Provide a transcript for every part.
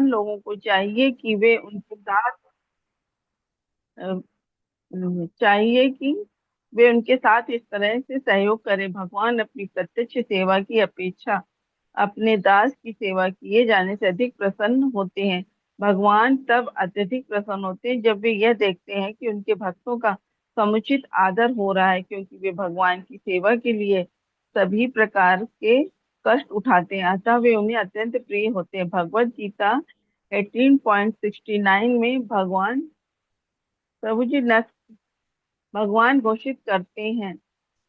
भगवान लोगों को चाहिए कि वे उनके साथ अ, चाहिए कि वे उनके साथ इस तरह से सहयोग करें। भगवान अपनी प्रत्यक्ष सेवा की अपेक्षा अपने दास की सेवा किए जाने से अधिक प्रसन्न होते हैं। भगवान तब अत्यधिक प्रसन्न होते हैं जब वे यह देखते हैं कि उनके भक्तों का समुचित आदर हो रहा है, क्योंकि वे भगवान की सेवा के लिए सभी प्रकार के कष्ट उठाते हैं, अतः वे उन्हें अत्यंत प्रिय होते हैं। भगवत गीता 18.69 में भगवान प्रभु जी भगवान घोषित करते हैं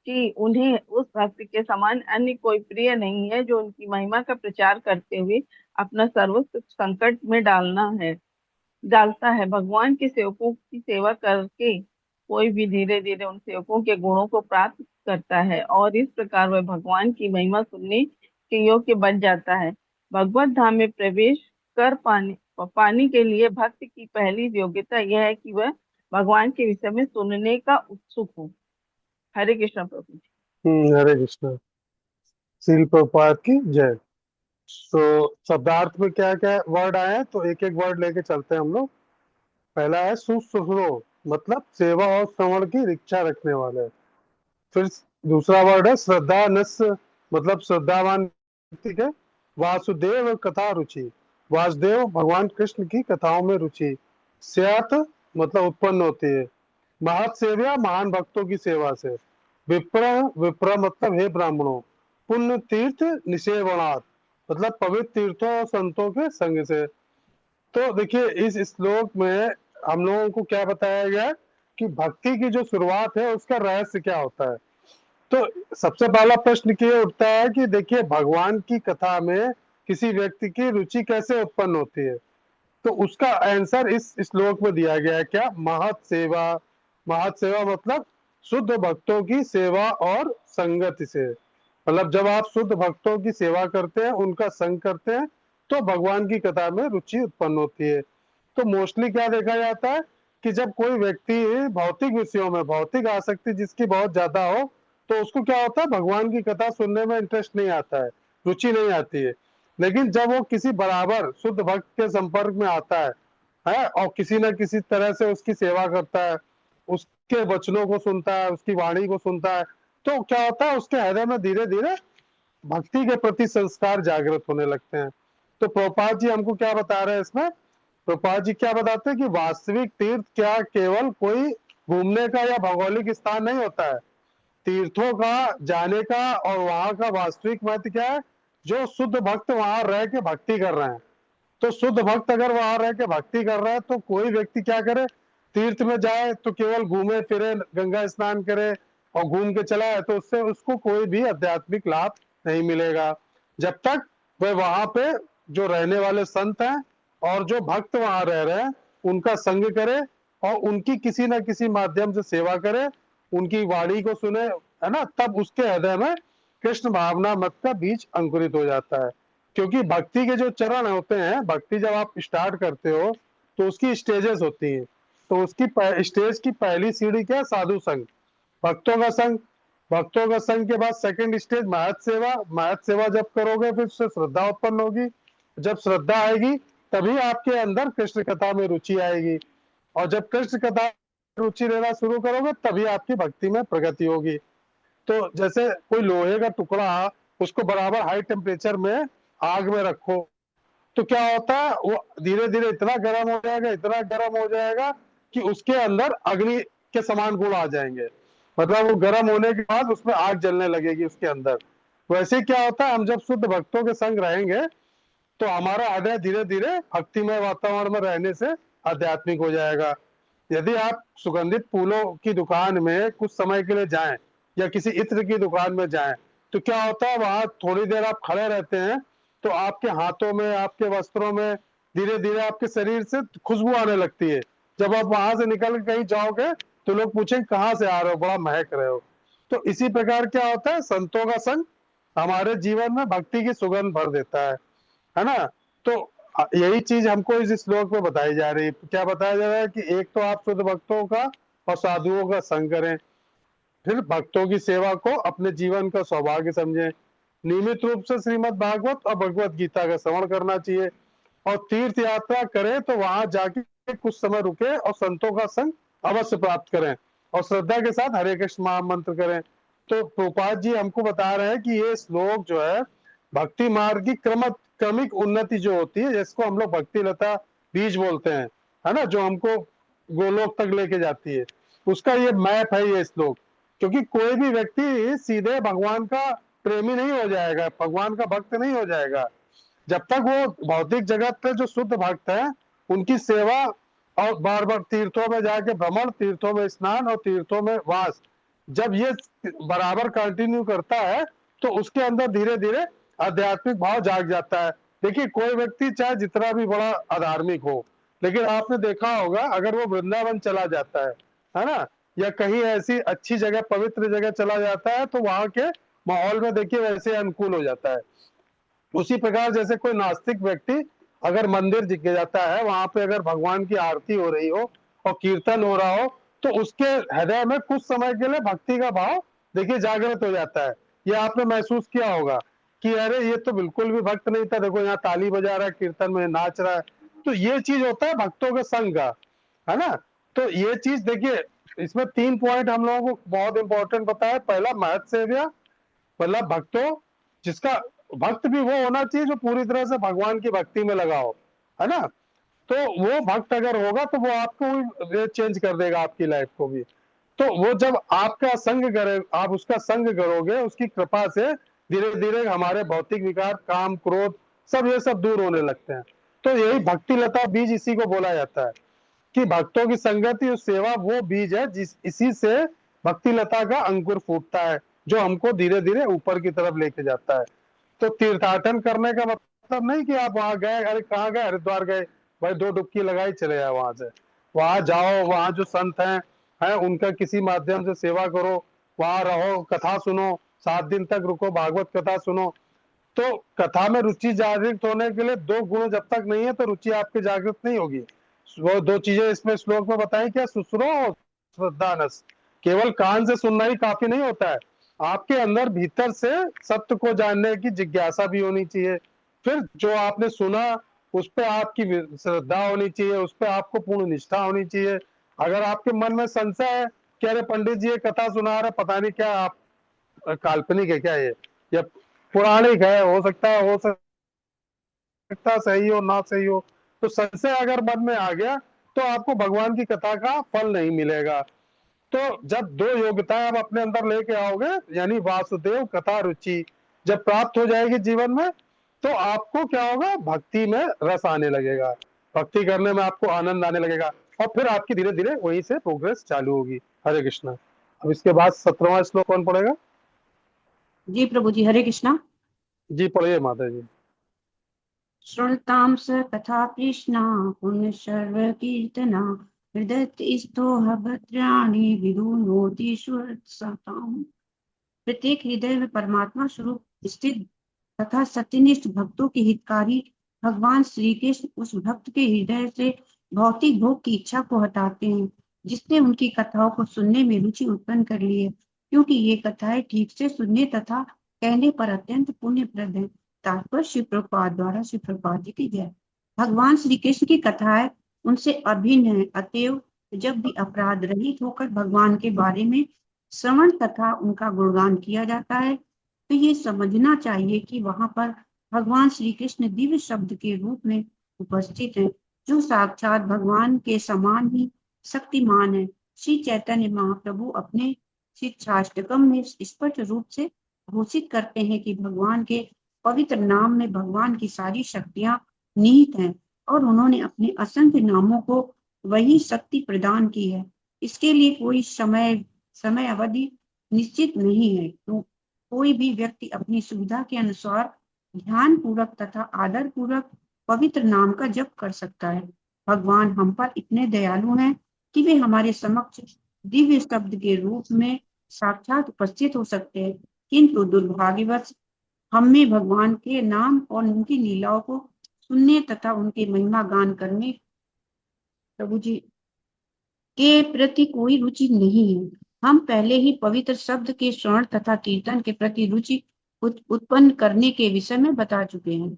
कि उन्हें उस भक्त के समान अन्य कोई प्रिय नहीं है जो उनकी महिमा का प्रचार करते हुए अपना सर्वस्व संकट में डालता है। भगवान के सेवकों की सेवा करके कोई भी धीरे धीरे उन सेवकों के गुणों को प्राप्त करता है और इस प्रकार वह भगवान की महिमा सुनने के योग्य बन जाता है। भगवत धाम में प्रवेश कर पाने के लिए भक्त की पहली योग्यता यह है कि वह भगवान के विषय में सुनने का उत्सुक हो। हरे कृष्ण प्रभु जी। हरे कृष्णा। श्रील प्रभुपाद की जय। तो शब्दार्थ में क्या क्या वर्ड आए हैं, तो एक एक वर्ड लेके चलते हैं हम लोग। पहला है सुश्रुतो, मतलब सेवा और श्रवण की इच्छा रखने वाले। फिर दूसरा वर्ड है श्रद्धा नस्य, मतलब श्रद्धावान व्यक्ति के। वासुदेव कथा रुचि, वासुदेव भगवान कृष्ण की कथाओं में रुचि। स्यात, मतलब उत्पन्न होती है। महत सेव्या, महान भक्तों की सेवा से। विप्र, विप्र मतलब हे ब्राह्मणों। पुण्य तीर्थ निषेवणात्, मतलब पवित्र तीर्थों और संतों के संग से। तो देखिए इस श्लोक में हम लोगों को क्या बताया गया है कि भक्ति की जो शुरुआत है उसका रहस्य क्या होता है। तो सबसे पहला प्रश्न ये उठता है कि देखिए भगवान की कथा में किसी व्यक्ति की रुचि कैसे उत्पन्न होती है। तो उसका आंसर इस श्लोक में दिया गया है, क्या? महत सेवा। महत सेवा मतलब शुद्ध भक्तों की सेवा और संगति से। मतलब जब आप शुद्ध भक्तों की सेवा करते हैं, उनका संग करते हैं, तो भगवान की कथा में रुचि उत्पन्न होती है। तो मोस्टली क्या देखा जाता है कि जब कोई व्यक्ति भौतिक विषयों में, भौतिक आसक्ति जिसकी बहुत ज्यादा हो, तो उसको क्या होता है, भगवान की कथा सुनने में इंटरेस्ट नहीं आता है, रुचि नहीं आती है। लेकिन जब वो किसी बराबर शुद्ध भक्त के संपर्क में आता है और किसी न किसी तरह से उसकी सेवा करता है, उसके वचनों को सुनता है, उसकी वाणी को सुनता है, तो क्या होता है, उसके हृदय में धीरे धीरे भक्ति के प्रति संस्कार जागृत होने लगते हैं। तो प्रभुपाद जी हमको क्या बता रहे हैं इसमें? प्रभुपाद जी क्या बताते हैं कि वास्तविक तीर्थ क्या केवल कोई घूमने का या भौगोलिक स्थान नहीं होता है। तीर्थों का जाने का और वहां का वास्तविक महत्व क्या है? जो शुद्ध भक्त वहां रह के भक्ति कर रहे हैं। तो शुद्ध भक्त अगर वहां रह के भक्ति कर रहा है, तो कोई व्यक्ति क्या करे, तीर्थ में जाए तो केवल घूमे फिरे, गंगा स्नान करे और घूम के चला है, तो उससे उसको कोई भी आध्यात्मिक लाभ नहीं मिलेगा। जब तक वह वहां पे जो रहने वाले संत हैं और जो भक्त वहां रह रहे हैं उनका संग करे और उनकी किसी न किसी माध्यम से सेवा करे, उनकी वाणी को सुने, है ना, तब उसके हृदय में कृष्ण भावना मत का बीज अंकुरित हो जाता है। क्योंकि भक्ति के जो चरण होते हैं, भक्ति जब आप स्टार्ट करते हो तो उसकी स्टेजेस होती हैं। तो उसकी स्टेज की पहली सीढ़ी क्या है? साधु संग, भक्तों का संग। भक्तों का संग के बाद सेकंड स्टेज महत सेवा। महत सेवा जब करोगे फिर उससे श्रद्धा उत्पन्न होगी। जब श्रद्धा आएगी तभी आपके अंदर कृष्ण कथा में रुचि आएगी, और जब कृष्ण कथा में रुचि लेना शुरू करोगे तभी आपकी भक्ति में प्रगति होगी। तो जैसे कोई लोहे का टुकड़ा, उसको बराबर हाई टेम्परेचर में आग में रखो, तो क्या होता है, वो धीरे धीरे इतना गर्म हो जाएगा, इतना गर्म हो जाएगा कि उसके अंदर अग्नि के समान गुण आ जाएंगे। मतलब वो गर्म होने के बाद उसमें आग जलने लगेगी उसके अंदर। वैसे क्या होता है, हम जब शुद्ध भक्तों के संग रहेंगे तो हमारा हृदय धीरे धीरे भक्तिमय वातावरण में रहने से आध्यात्मिक हो जाएगा। यदि आप सुगंधित फूलों की दुकान में कुछ समय के लिए जाएं या किसी इत्र की दुकान में जाएं, तो क्या होता है, वहां थोड़ी देर आप खड़े रहते हैं तो आपके हाथों में, आपके वस्त्रों में धीरे धीरे आपके शरीर से खुशबू आने लगती है। जब आप वहां से निकल के कहीं जाओगे तो लोग पूछेंगे कहाँ से आ रहे हो, बड़ा महक रहे हो। तो इसी प्रकार क्या होता है, संतों का संग हमारे जीवन में भक्ति की सुगंध भर देता है ना। तो यही चीज हमको इस श्लोक में बताई जा रही है। क्या बताया जा रहा है कि एक तो आप शुद्ध भक्तों का और साधुओं का संग करें, फिर भक्तों की सेवा को अपने जीवन का सौभाग्य समझें, नियमित रूप से श्रीमद् भागवत और भगवत गीता का श्रवण करना चाहिए। और तीर्थ यात्रा करें तो वहां जाके कुछ समय रुके और संतों का संग अवश्य प्राप्त करें और श्रद्धा के साथ हरे कृष्ण महामंत्र करें। तो प्रभुपाद जी हमको बता रहे हैं कि ये श्लोक जो है भक्ति मार्ग की क्रमिक उन्नति जो होती है, जिसको हम लोग भक्ति लता बीज बोलते हैं, है ना, जो हमको गोलोक तक लेके जाती है, उसका ये मैप है ये श्लोक। क्योंकि कोई भी व्यक्ति सीधे भगवान का प्रेमी नहीं हो जाएगा, भगवान का भक्त नहीं हो जाएगा, जब तक वो भौतिक जगत पे जो शुद्ध भक्त है उनकी सेवा और बार बार तीर्थों में जाके भ्रमण, तीर्थों में स्नान और तीर्थों में वास, जब ये बराबर कंटिन्यू करता है तो उसके अंदर धीरे धीरे आध्यात्मिक भाव जाग जाता है। देखिए कोई व्यक्ति चाहे जितना भी बड़ा अधार्मिक हो, लेकिन आपने देखा होगा अगर वो वृंदावन चला जाता है ना, या कहीं ऐसी अच्छी जगह पवित्र जगह चला जाता है, तो वहां के माहौल में देखिए वैसे अनुकूल हो जाता है। उसी प्रकार जैसे कोई नास्तिक व्यक्ति अगर मंदिर दिख जाता है, वहां पे अगर भगवान की आरती हो रही हो और कीर्तन हो रहा हो, तो उसके हृदय में कुछ समय के लिए भक्ति का भाव देखिए जागृत हो जाता है। ये आपने महसूस किया होगा कि अरे ये तो बिल्कुल भी भक्त नहीं था, देखो यहाँ ताली बजा रहा है, कीर्तन में नाच रहा है। तो ये चीज होता है भक्तों के संग का, है ना। तो ये चीज देखिए, इसमें 3 पॉइंट हम लोगों को बहुत इंपॉर्टेंट बताया। पहला महत सेव्या, मतलब भक्तों, जिसका भक्त भी वो होना चाहिए जो पूरी तरह से भगवान की भक्ति में लगा हो, है ना। तो वो भक्त अगर होगा तो वो आपको भी चेंज कर देगा, आपकी लाइफ को भी। तो वो जब आपका संग करे, आप उसका संग करोगे, उसकी कृपा से धीरे धीरे हमारे भौतिक विकार, काम, क्रोध, सब ये सब दूर होने लगते हैं। तो यही भक्ति लता बीज इसी को बोला जाता है कि भक्तों की संगति और सेवा वो बीज है जिस इसी से भक्ति लता का अंकुर फूटता है, जो हमको धीरे धीरे ऊपर की तरफ लेके जाता है। तो तीर्थाटन करने का मतलब नहीं कि आप वहां गए, अरे कहाँ गए, हरिद्वार गए, भाई 2 डुबकी लगाई चले जाए वहां से। वहां जाओ, वहां जो संत हैं उनका किसी माध्यम से सेवा करो, वहां रहो, कथा सुनो, 7 दिन तक रुको, भागवत कथा सुनो। तो कथा में रुचि जागृत होने के लिए 2 गुण जब तक नहीं है तो रुचि आपकी जागृत नहीं होगी। वो 2 चीजें इसमें श्लोक में बताई क्या, सुश्रो और श्रद्धानस। केवल कान से सुनना ही काफी नहीं होता है, आपके अंदर भीतर से सत्य को जानने की जिज्ञासा भी होनी चाहिए। फिर जो आपने सुना उस पर आपकी श्रद्धा होनी चाहिए, उस पर आपको पूर्ण निष्ठा होनी चाहिए। अगर आपके मन में संशय है कि अरे पंडित जी ये कथा सुना रहे, पता नहीं क्या आप काल्पनिक है क्या ये, या पौराणिक है, हो सकता सही हो ना सही हो, तो संशय अगर मन में आ गया तो आपको भगवान की कथा का फल नहीं मिलेगा। तो जब 2 योग्यताएं आप अपने अंदर लेके आओगे, यानी वासुदेव कथा रुचि जब प्राप्त हो जाएगी जीवन में, तो आपको क्या होगा, भक्ति में रस आने लगेगा, भक्ति करने में आपको आनंद आने लगेगा, और फिर आपकी धीरे धीरे वहीं से प्रोग्रेस चालू होगी। हरे कृष्णा। अब इसके बाद 17वां श्लोक कौन पढ़ेगा? जी प्रभु जी, हरे कृष्णा। जी पढ़िए माता जी। श्रुतां स कथा कृष्णा पुण्य सर्व कीर्तना हृदयस्थो भद्राणि विदुनोति सताम्। प्रत्येक हृदय में परमात्मा स्वरूप स्थित तथा सत्यनिष्ठ भक्तों के हितकारी भगवान श्री कृष्ण उस भक्त के हृदय से भौतिक भोग की इच्छा को हटाते हैं, जिसने उनकी कथाओं को सुनने में रुचि उत्पन्न कर ली है, क्योंकि ये कथाएं ठीक से सुनने तथा कहने पर अत्यंत पुण्यप्रद है। तात्पर्य श्री प्रभुपाद द्वारा। श्री प्रभुपाद जी की जय। भगवान श्री कृष्ण की कथाएं उनसे अभिन्न है, अतएव जब भी अपराध रहित होकर भगवान के बारे में श्रवण तथा उनका गुणगान किया जाता है, तो ये समझना चाहिए कि वहां पर भगवान श्री कृष्ण दिव्य शब्द के रूप में उपस्थित है, जो साक्षात भगवान के समान ही शक्तिमान है। श्री चैतन्य महाप्रभु अपने शिक्षाष्टकम में स्पष्ट रूप से घोषित करते हैं कि भगवान के पवित्र नाम में भगवान की सारी शक्तियां निहित हैं, और उन्होंने अपने असंख्य नामों को वही शक्ति प्रदान की है। इसके लिए कोई समय अवधि निश्चित नहीं है, तो कोई भी व्यक्ति अपनी सुविधा के अनुसार ध्यान पूर्वक तथा आदर पूर्वक पवित्र नाम का जप कर सकता है। भगवान हम पर इतने दयालु हैं कि वे हमारे समक्ष दिव्य शब्द के रूप में साक्षात उपस्थित हो सकते हैं, किंतु दुर्भाग्यवश हम में भगवान के नाम और उनकी लीलाओं को सुनने तथा उनके महिमा गान करने प्रभु जी के प्रति कोई रुचि नहीं है। हम पहले ही पवित्र शब्द के श्रवण तथा कीर्तन के प्रति रुचि उत्पन्न करने के विषय में बता चुके हैं।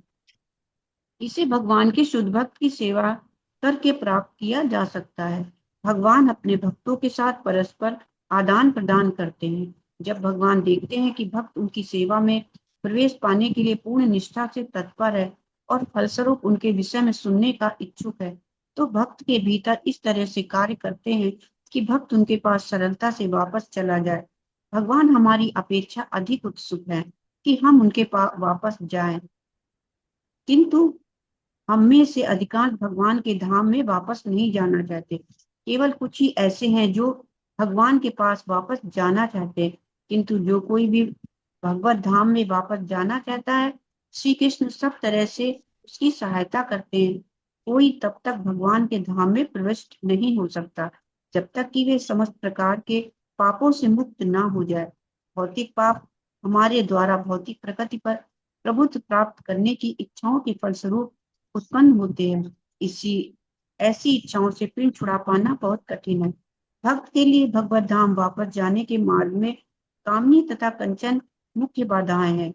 इसे भगवान के शुद्ध भक्त की सेवा करके प्राप्त किया जा सकता है। भगवान अपने भक्तों के साथ परस्पर आदान प्रदान करते हैं। जब भगवान देखते हैं कि भक्त उनकी सेवा में प्रवेश पाने के लिए पूर्ण निष्ठा से तत्पर है और फलस्वरूप उनके विषय में सुनने का इच्छुक है, तो भक्त के भीतर इस तरह से कार्य करते हैं कि भक्त उनके पास सरलता से वापस चला जाए। भगवान हमारी अपेक्षा अधिक उत्सुक है कि हम उनके पास वापस जाएं, किंतु हम में से अधिकांश भगवान के धाम में वापस नहीं जाना चाहते। केवल कुछ ही ऐसे हैं जो भगवान के पास वापस जाना चाहते हैं, किंतु जो कोई भी भगवत धाम में वापस जाना चाहता है, श्री कृष्ण सब तरह से उसकी सहायता करते हैं। कोई तब तक भगवान के धाम में प्रविष्ट नहीं हो सकता जब तक कि वे समस्त प्रकार के पापों से मुक्त ना हो जाए। भौतिक पाप हमारे द्वारा भौतिक प्रकृति पर प्रभुत्व प्राप्त करने की इच्छाओं के फलस्वरूप उत्पन्न होते हैं। इसी ऐसी इच्छाओं से पिंड छुड़ा पाना बहुत कठिन है। भक्त के लिए भगवत धाम वापस जाने के मार्ग में कामनी तथा कंचन मुख्य बाधाएं हैं।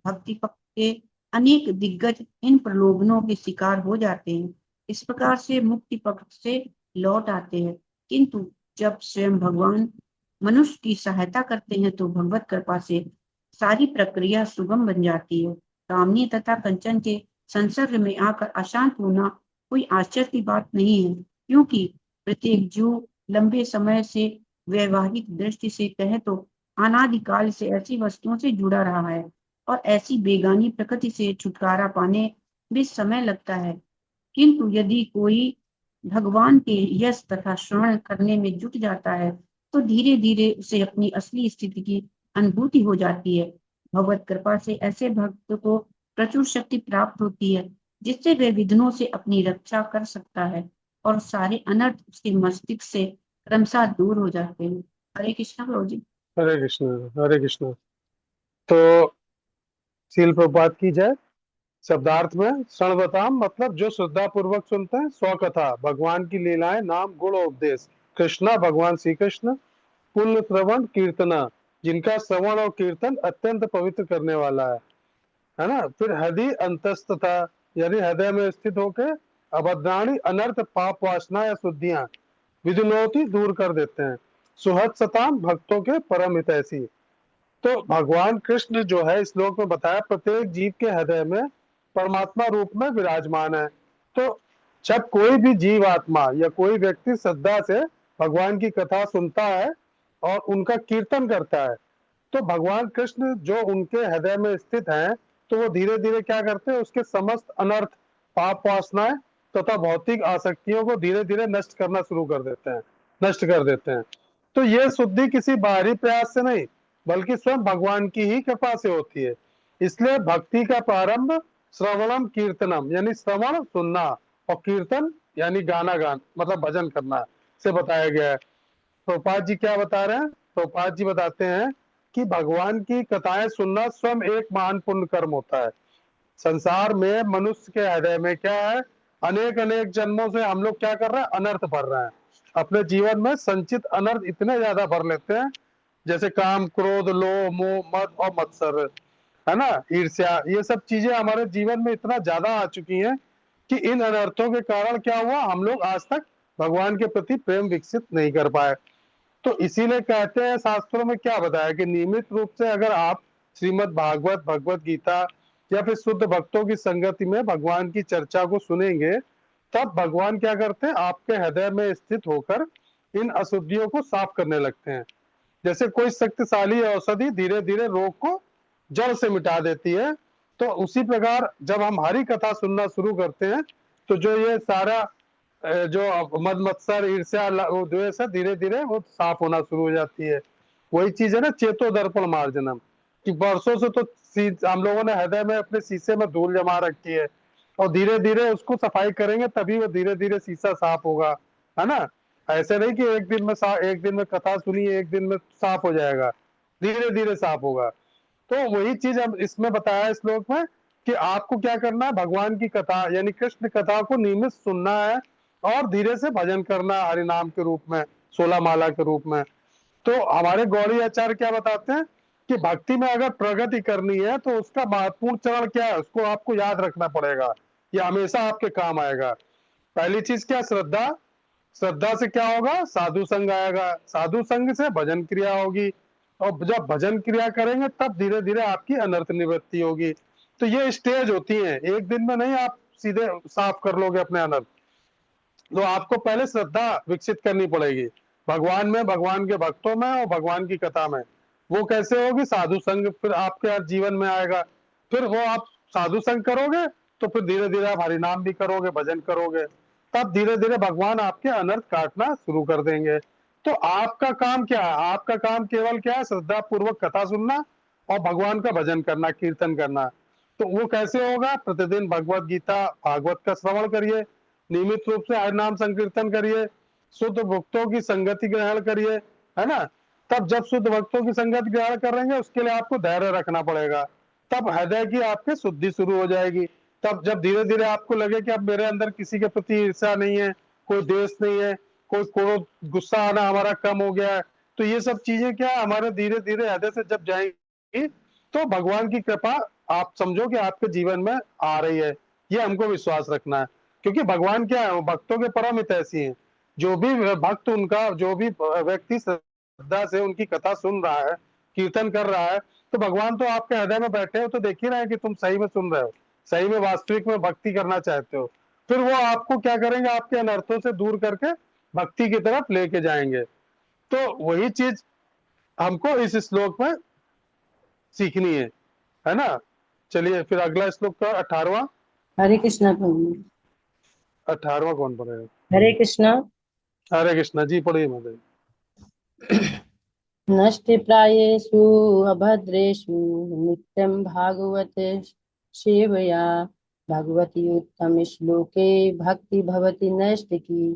भक्ति पक्ष के अनेक दिग्गज इन प्रलोभनों के शिकार हो जाते हैं, इस प्रकार से मुक्ति पक्ष से लौट आते हैं। किंतु जब स्वयं भगवान मनुष्य की सहायता करते हैं तो भगवत कृपा से सारी प्रक्रिया सुगम बन जाती है। कामनी तथा कंचन के संसर्ग में आकर अशांत होना कोई आश्चर्य की बात नहीं है, क्योंकि प्रत्येक जीव लंबे समय से वैवाहिक दृष्टि से कहे तो अनादिकाल से ऐसी वस्तुओं से जुड़ा रहा है और ऐसी बेगानी प्रकृति से छुटकारा पाने भी समय लगता है। किंतु यदि कोई भगवान के यश तथा श्रवण करने में जुट जाता है तो धीरे धीरे उसे अपनी असली स्थिति की अनुभूति हो जाती है। भगवत कृपा से ऐसे भक्त को प्रचुर शक्ति प्राप्त होती है, जिससे वे विघ्नों से अपनी रक्षा कर सकता है और सारे अनर्थ उसके मस्तिष्क से क्रमशः दूर हो जाते हैं। हरे कृष्णा प्रभु जी। हरे कृष्ण। हरे कृष्ण। तो शील प्रभुपाद की जय। शब्दार्थ में सर्वताम मतलब जो श्रद्धा पूर्वक सुनते हैं, स्वकथा भगवान की लीलाएं, नाम गुण उपदेश, कृष्णा भगवान श्री कृष्ण, पुण्य श्रवण कीर्तना जिनका श्रवण और कीर्तन अत्यंत पवित्र करने वाला है ना। फिर हृदय अंतस्तथा यानी हृदय में स्थित होकर अभद्राणी अनर्थ पाप वासना या शुद्धियां विधुनौती दूर कर देते हैं। सुहत सताम भक्तों के परम हितैषी। तो भगवान कृष्ण जो है इस श्लोक में बताया प्रत्येक जीव के हृदय में परमात्मा रूप में विराजमान है। तो जब कोई भी जीव आत्मा या कोई व्यक्ति श्रद्धा से भगवान की कथा सुनता है और उनका कीर्तन करता है, तो भगवान कृष्ण जो उनके हृदय में स्थित हैं, तो वो धीरे धीरे क्या करते हैं, उसके समस्त अनर्थ, पाप वासनाएं तथा भौतिक आसक्तियों को धीरे धीरे नष्ट करना शुरू कर देते हैं, नष्ट कर देते हैं। तो ये शुद्धि किसी बाहरी प्रयास से नहीं बल्कि स्वयं भगवान की ही कृपा से होती है। इसलिए भक्ति का प्रारंभ श्रवणम कीर्तनम यानी श्रवण सुनना और कीर्तन यानी गाना गान मतलब भजन करना से बताया गया है। प्रभुपाद जी क्या बता रहे हैं? प्रभुपाद जी बताते हैं कि भगवान की कथाएं सुनना स्वयं एक महान पुण्य कर्म होता है। संसार में मनुष्य के हृदय में क्या है, अनेक अनेक जन्मों से हम लोग क्या कर रहे हैं, अनर्थ भर रहे हैं। अपने जीवन में संचित अनर्थ इतने ज्यादा भर लेते हैं, जैसे काम, क्रोध, लोभ, मोह, मद और मत्सर, है ना, ईर्ष्या, ये सब चीजें हमारे जीवन में इतना ज्यादा आ चुकी हैं कि इन अनर्थों के कारण क्या हुआ, हम लोग आज तक भगवान के प्रति प्रेम विकसित नहीं कर पाए। तो इसीलिए कहते हैं शास्त्रों में क्या बताया कि नियमित रूप से अगर आप श्रीमद् भागवत, भगवत गीता या फिर शुद्ध भक्तों की संगति में भगवान की चर्चा को सुनेंगे, तब भगवान क्या करते हैं, आपके हृदय में स्थित होकर इन अशुद्धियों को साफ करने लगते हैं। जैसे कोई शक्तिशाली औषधि धीरे धीरे रोग को जड़ से मिटा देती है, तो उसी प्रकार जब हम हरि कथा सुनना शुरू करते हैं तो जो ये सारा जो मद मत्सर ईर्ष्या द्वेष है धीरे धीरे वो साफ होना शुरू हो जाती है। वही चीज है ना, चेतो दर्पण मार्जनम, कि वर्षों से तो हम लोगों ने हृदय में अपने शीशे में धूल जमा रखी है और धीरे धीरे उसको सफाई करेंगे तभी वो धीरे धीरे शीशा साफ होगा, है ना। ऐसे नहीं कि एक दिन में कथा सुनी एक दिन में साफ हो जाएगा, धीरे धीरे साफ होगा। तो वही चीज अब इसमें बताया है श्लोक में कि आपको क्या करना है, भगवान की कथा यानी कृष्ण कथा को नियमित सुनना है और धीरे से भजन करना हरि नाम के रूप में, 16 माला के रूप में। तो हमारे गौड़ी आचार्य क्या बताते हैं कि भक्ति में अगर प्रगति करनी है तो उसका महत्वपूर्ण चरण क्या है, उसको आपको याद रखना पड़ेगा। ये हमेशा आपके काम आएगा। पहली चीज क्या? श्रद्धा। श्रद्धा से क्या होगा? साधु संग आएगा, साधु संग से भजन क्रिया होगी, और जब भजन क्रिया करेंगे तब धीरे धीरे आपकी अनर्थ निवृत्ति होगी। तो ये स्टेज होती है, एक दिन में नहीं आप सीधे साफ कर लोगे अपने अनर्थ। तो आपको पहले श्रद्धा विकसित करनी पड़ेगी भगवान में, भगवान के भक्तों में और भगवान की कथा में। वो कैसे होगी? साधु संग फिर आपके जीवन में आएगा। फिर वो आप साधु संग करोगे तो फिर धीरे धीरे आप हरिनाम भी करोगे, भजन करोगे, तब धीरे धीरे भगवान आपके अनर्थ काटना शुरू कर देंगे। तो आपका काम क्या है? आपका काम केवल क्या है? श्रद्धा पूर्वक कथा सुनना और भगवान का भजन करना, कीर्तन करना। तो वो कैसे होगा? प्रतिदिन भगवत गीता, भागवत का श्रवण करिए, नियमित रूप से हरिनाम संकीर्तन करिए, शुद्ध भक्तों की संगति ग्रहण करिए, है ना। तब जब शुद्ध भक्तों की संगति ग्रहण करेंगे उसके लिए आपको धैर्य रखना पड़ेगा। तब हृदय की आपके शुद्धि शुरू हो जाएगी। तब जब धीरे धीरे आपको लगे कि अब मेरे अंदर किसी के प्रति ईर्ष्या नहीं है, कोई द्वेष नहीं है, कोई क्रोध, गुस्सा आना हमारा कम हो गया है, तो ये सब चीजें क्या है, हमारे धीरे धीरे हृदय से जब जाएंगी तो भगवान की कृपा आप समझो कि आपके जीवन में आ रही है। ये हमको विश्वास रखना है, क्योंकि भगवान क्या है, भक्तों के परम हितैषी हैं। जो भी भक्त, उनका जो भी व्यक्ति श्रद्धा से उनकी कथा सुन रहा है, कीर्तन कर रहा है, तो भगवान तो आपके हृदय में बैठे हो, तो देख ही रहे हैं कि तुम सही में सुन रहे हो, सही में वास्तविक में भक्ति करना चाहते हो। फिर वो आपको क्या करेंगे? आपके अनर्थों से दूर करके भक्ति की तरफ लेके जाएंगे। तो वही चीज हमको इस श्लोक में सीखनी है ना। चलिए फिर अगला श्लोक का 18वां। हरे कृष्णा प्रभु। 18वां कौन पढ़ेगा? हरे कृष्णा। हरे कृष्णा जी, पढ़िए माता। नष्टि प्रायेषु अभद्रेषु नित्यं भागवत सेवया भगवती उत्तम श्लोके भक्ति भवति नष्ट की।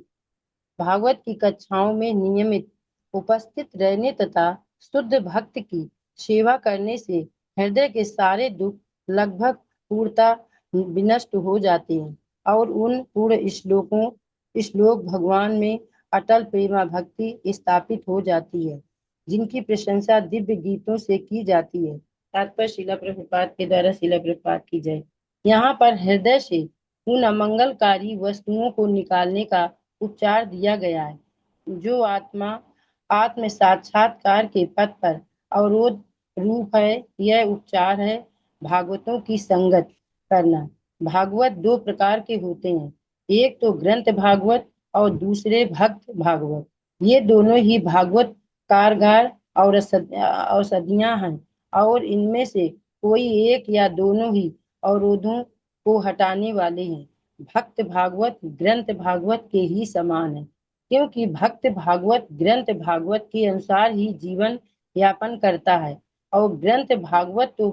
भागवत की कक्षाओं में नियमित उपस्थित रहने तथा शुद्ध भक्त की सेवा करने से हृदय के सारे दुख लगभग पूर्णतः विनष्ट हो जाते हैं और उन पूर्ण श्लोक भगवान में अटल प्रेमा भक्ति स्थापित हो जाती है, जिनकी प्रशंसा दिव्य गीतों से की जाती है। तात्पर्य श्रील प्रभुपाद के द्वारा श्रील प्रभुपाद की जय। यहाँ पर हृदय से उन अमंगलकारी वस्तुओं को निकालने का उपचार दिया गया है जो आत्म साक्षात्कार के पथ पर अवरोध रूप है। यह उपचार है भागवतों की संगत करना। भागवत दो प्रकार के होते हैं, एक तो ग्रंथ भागवत और दूसरे भक्त भागवत। ये दोनों ही भागवत कारगर और औषधियां हैं और इनमें से कोई एक या दोनों ही अवरोधों को हटाने वाले हैं। भक्त भागवत ग्रंथ भागवत के ही समान है, क्योंकि भक्त भागवत ग्रंथ भागवत के अनुसार ही जीवन यापन करता है और ग्रंथ भागवत तो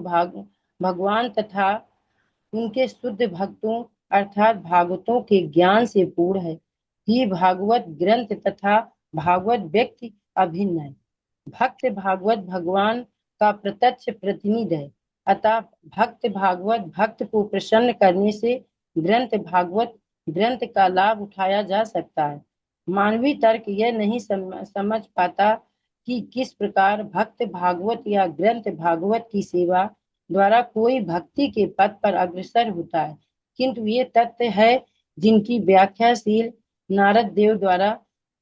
भगवान तथा उनके शुद्ध भक्तों अर्थात भागवतों के ज्ञान से पूर्ण है। ही भागवत ग्रंथ तथा भागवत व्यक्ति अभिन्न है। भक्त भागवत भगवान का प्रत्यक्ष प्रतिनिधि है, अतः भक्त भागवत भक्त को प्रसन्न करने से ग्रंथ भागवत ग्रंथ का लाभ उठाया जा सकता है। मानवीय तर्क यह नहीं समझ पाता कि किस प्रकार भक्त भागवत या ग्रंथ भागवत की सेवा द्वारा कोई भक्ति के पथ पर अग्रसर होता है, किंतु ये तथ्य है जिनकी व्याख्या शील नारद देव द्वारा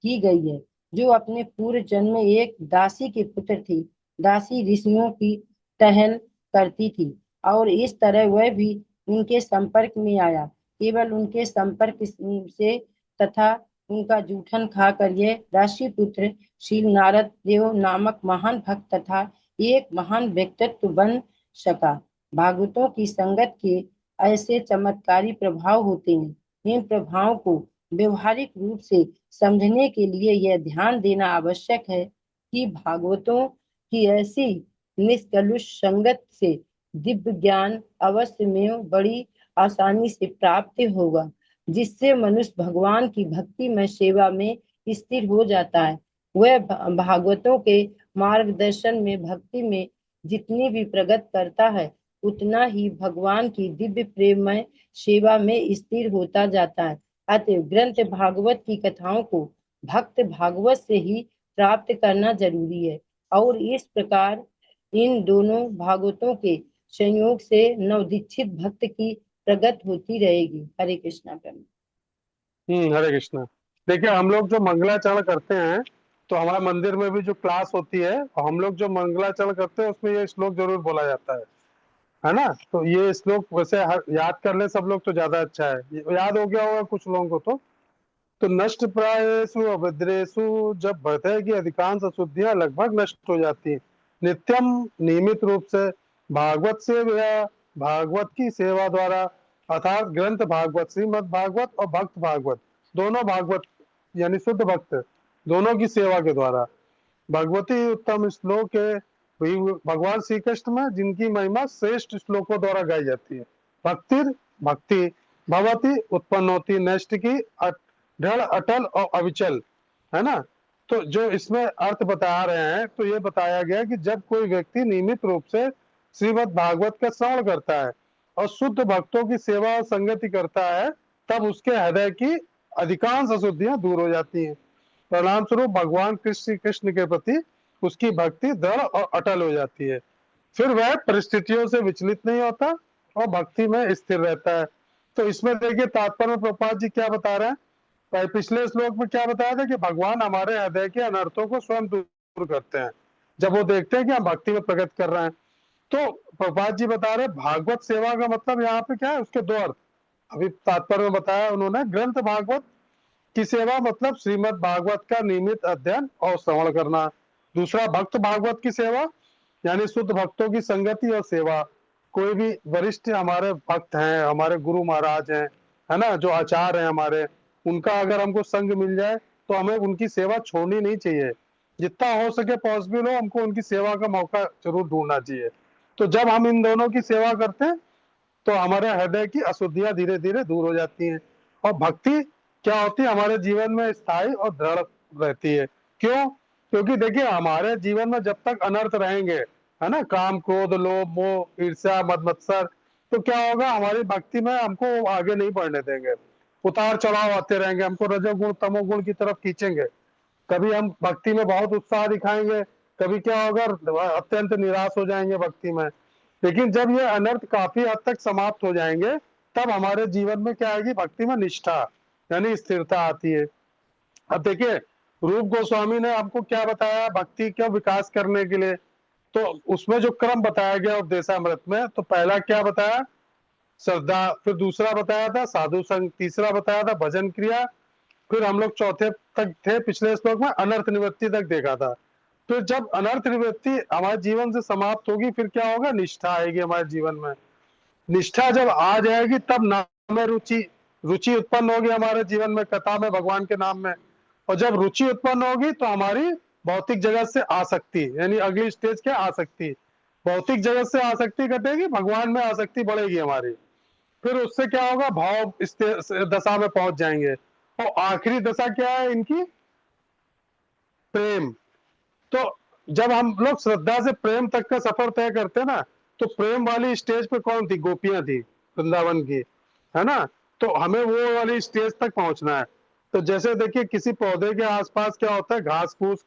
की गई है, जो अपने पूर्व जन्म में एक दासी के पुत्र थी। दासी ऋषियों की टहल करती थी और इस तरह वह भी उनके संपर्क में आया। केवल उनके संपर्क से तथा उनका जूठन खाकर यह दासी पुत्र शील नारद देव नामक महान भक्त तथा एक महान व्यक्तित्व बन सका। भागवतों की संगत के ऐसे चमत्कारी प्रभाव होते हैं। इन प्रभावों को व्यवहारिक रूप से समझने के लिए यह ध्यान देना आवश्यक है कि भागवतों की ऐसी निष्कलुष संगत से दिव्य ज्ञान अवश्य में बड़ी आसानी से प्राप्त होगा, जिससे मनुष्य भगवान की भक्ति में सेवा में स्थिर हो जाता है। वह भागवतों के मार्गदर्शन में भक्ति में जितनी भी प्रगति करता है, उतना ही भगवान की दिव्य प्रेममय सेवा में स्थिर होता जाता है। अतः ग्रंथ भागवत की कथाओं को भक्त भागवत से ही प्राप्त करना जरूरी है और इस प्रकार इन दोनों भागवतों के संयोग से नवदीक्षित भक्त की प्रगट होती रहेगी। हरे कृष्णा प्रभु। हरे कृष्णा। देखिए, हम लोग जो मंगलाचरण करते हैं तो हमारे मंदिर में भी जो क्लास होती है, और हम लोग जो मंगलाचरण करते हैं उसमें ये श्लोक जरूर बोला जाता है ना। तो ये श्लोक वैसे याद कर ले सब लोग तो ज्यादा अच्छा है, ये याद हो गया होगा कुछ लोगों को। तो नष्ट प्रायेषु अभद्रेषु, जब बढ़ते की अधिकांश अशुद्धियां लगभग नष्ट हो जाती हैं, नित्यम नियमित रूप से भागवत से या भागवत की सेवा द्वारा, अर्थात ग्रंथ भागवत, श्रीमद् भागवत और भक्त भागवत, दोनों भागवत यानी शुद्ध भक्त, दोनों की सेवा के द्वारा, भगवती उत्तम श्लोक है भगवान श्री कृष्ण में, जिनकी महिमा श्रेष्ठ श्लोकों द्वारा गाई जाती है। भक्तिर भक्ति भगवती उत्पन्न होती, नष्ट की दृढ़ अटल और अविचल, है ना। तो जो इसमें अर्थ बता रहे हैं, तो ये बताया गया कि जब कोई व्यक्ति नियमित रूप से श्रीमद् भागवत का श्रवण करता है और शुद्ध भक्तों की सेवा और संगति करता है, तब उसके हृदय की अधिकांश अशुद्धियां दूर हो जाती हैं। परिणाम स्वरूप भगवान कृष्ण के प्रति उसकी भक्ति दृढ़ और अटल हो जाती है। फिर वह परिस्थितियों से विचलित नहीं होता और भक्ति में स्थिर रहता है। तो इसमें देखिए तात्पर्य में प्रभुपाद जी क्या बता रहे हैं। पिछले श्लोक में क्या बताया था कि भगवान हमारे हृदय के अनर्थों को स्वयं दूर करते हैं जब वो देखते हैं कि हम भक्ति में प्रगति कर रहे हैं। तो प्रभुपाद जी बता रहे भागवत सेवा का मतलब यहाँ पे क्या है, उसके दो अर्थ अभी तात्पर्य में बताया उन्होंने। ग्रंथ भागवत की सेवा मतलब श्रीमद् भागवत का नियमित अध्ययन और श्रवण करना। दूसरा भक्त भागवत की सेवा यानी शुद्ध भक्तों की संगति और सेवा। कोई भी वरिष्ठ हमारे भक्त हैं, हमारे गुरु महाराज हैं, है ना, जो आचार्य हैं हमारे, उनका अगर हमको संग मिल जाए तो हमें उनकी सेवा छोड़नी नहीं चाहिए। जितना हो सके पॉसिबल हो हमको उनकी सेवा का मौका जरूर ढूंढना चाहिए। तो जब हम इन दोनों की सेवा करते हैं तो हमारे हृदय की अशुद्धियां धीरे धीरे दूर हो जाती हैं और भक्ति क्या होती है हमारे जीवन में स्थायी और दृढ़ रहती है। क्यों? क्योंकि देखिए हमारे जीवन में जब तक अनर्थ रहेंगे, है ना, काम क्रोध लोभ मोह ईर्ष्या मद मत्सर, तो क्या होगा, हमारी भक्ति में हमको आगे नहीं बढ़ने देंगे। उतार चढ़ाव आते रहेंगे, हमको रजोगुण तमोगुण की तरफ खींचेंगे। कभी हम भक्ति में बहुत उत्साह दिखाएंगे, कभी क्या होगा अत्यंत निराश हो जाएंगे भक्ति में। लेकिन जब ये अनर्थ काफी हद तक समाप्त हो जाएंगे तब हमारे जीवन में क्या आएगी, भक्ति में निष्ठा यानी स्थिरता आती है। अब देखिए रूप गोस्वामी ने आपको क्या बताया भक्ति का विकास करने के लिए, तो उसमें जो क्रम बताया गया उपदेशामृत में, तो पहला क्या बताया, श्रद्धा, फिर दूसरा बताया था साधु संग, तीसरा बताया था भजन क्रिया, फिर हम लोग चौथे तक थे पिछले श्लोक में अनर्थ निवृत्ति तक देखा था। फिर जब अनर्थ निवृत्ति हमारे जीवन से समाप्त होगी फिर क्या होगा, निष्ठा आएगी हमारे जीवन में। निष्ठा जब आ जाएगी तब नाम में रुचि रुचि उत्पन्न होगी हमारे जीवन में, कथा में, भगवान के नाम में। और जब रुचि उत्पन्न होगी तो हमारी भौतिक जगत से आसक्ति यानी अगली स्टेज क्या, आसक्ति, भौतिक जगत से आसक्ति घटेगी, भगवान में आसक्ति बढ़ेगी हमारी। फिर उससे क्या होगा, भाव दशा में पहुंच जाएंगे। और आखिरी दशा क्या है इनकी, प्रेम। तो जब हम लोग श्रद्धा से प्रेम तक का सफर तय करते हैं ना, तो प्रेम वाली स्टेज पे कौन थी, गोपियां थी वृंदावन की, है ना। तो हमें वो वाली स्टेज तक पहुंचना है। तो जैसे देखिए किसी पौधे के आसपास क्या होता है, घास फूस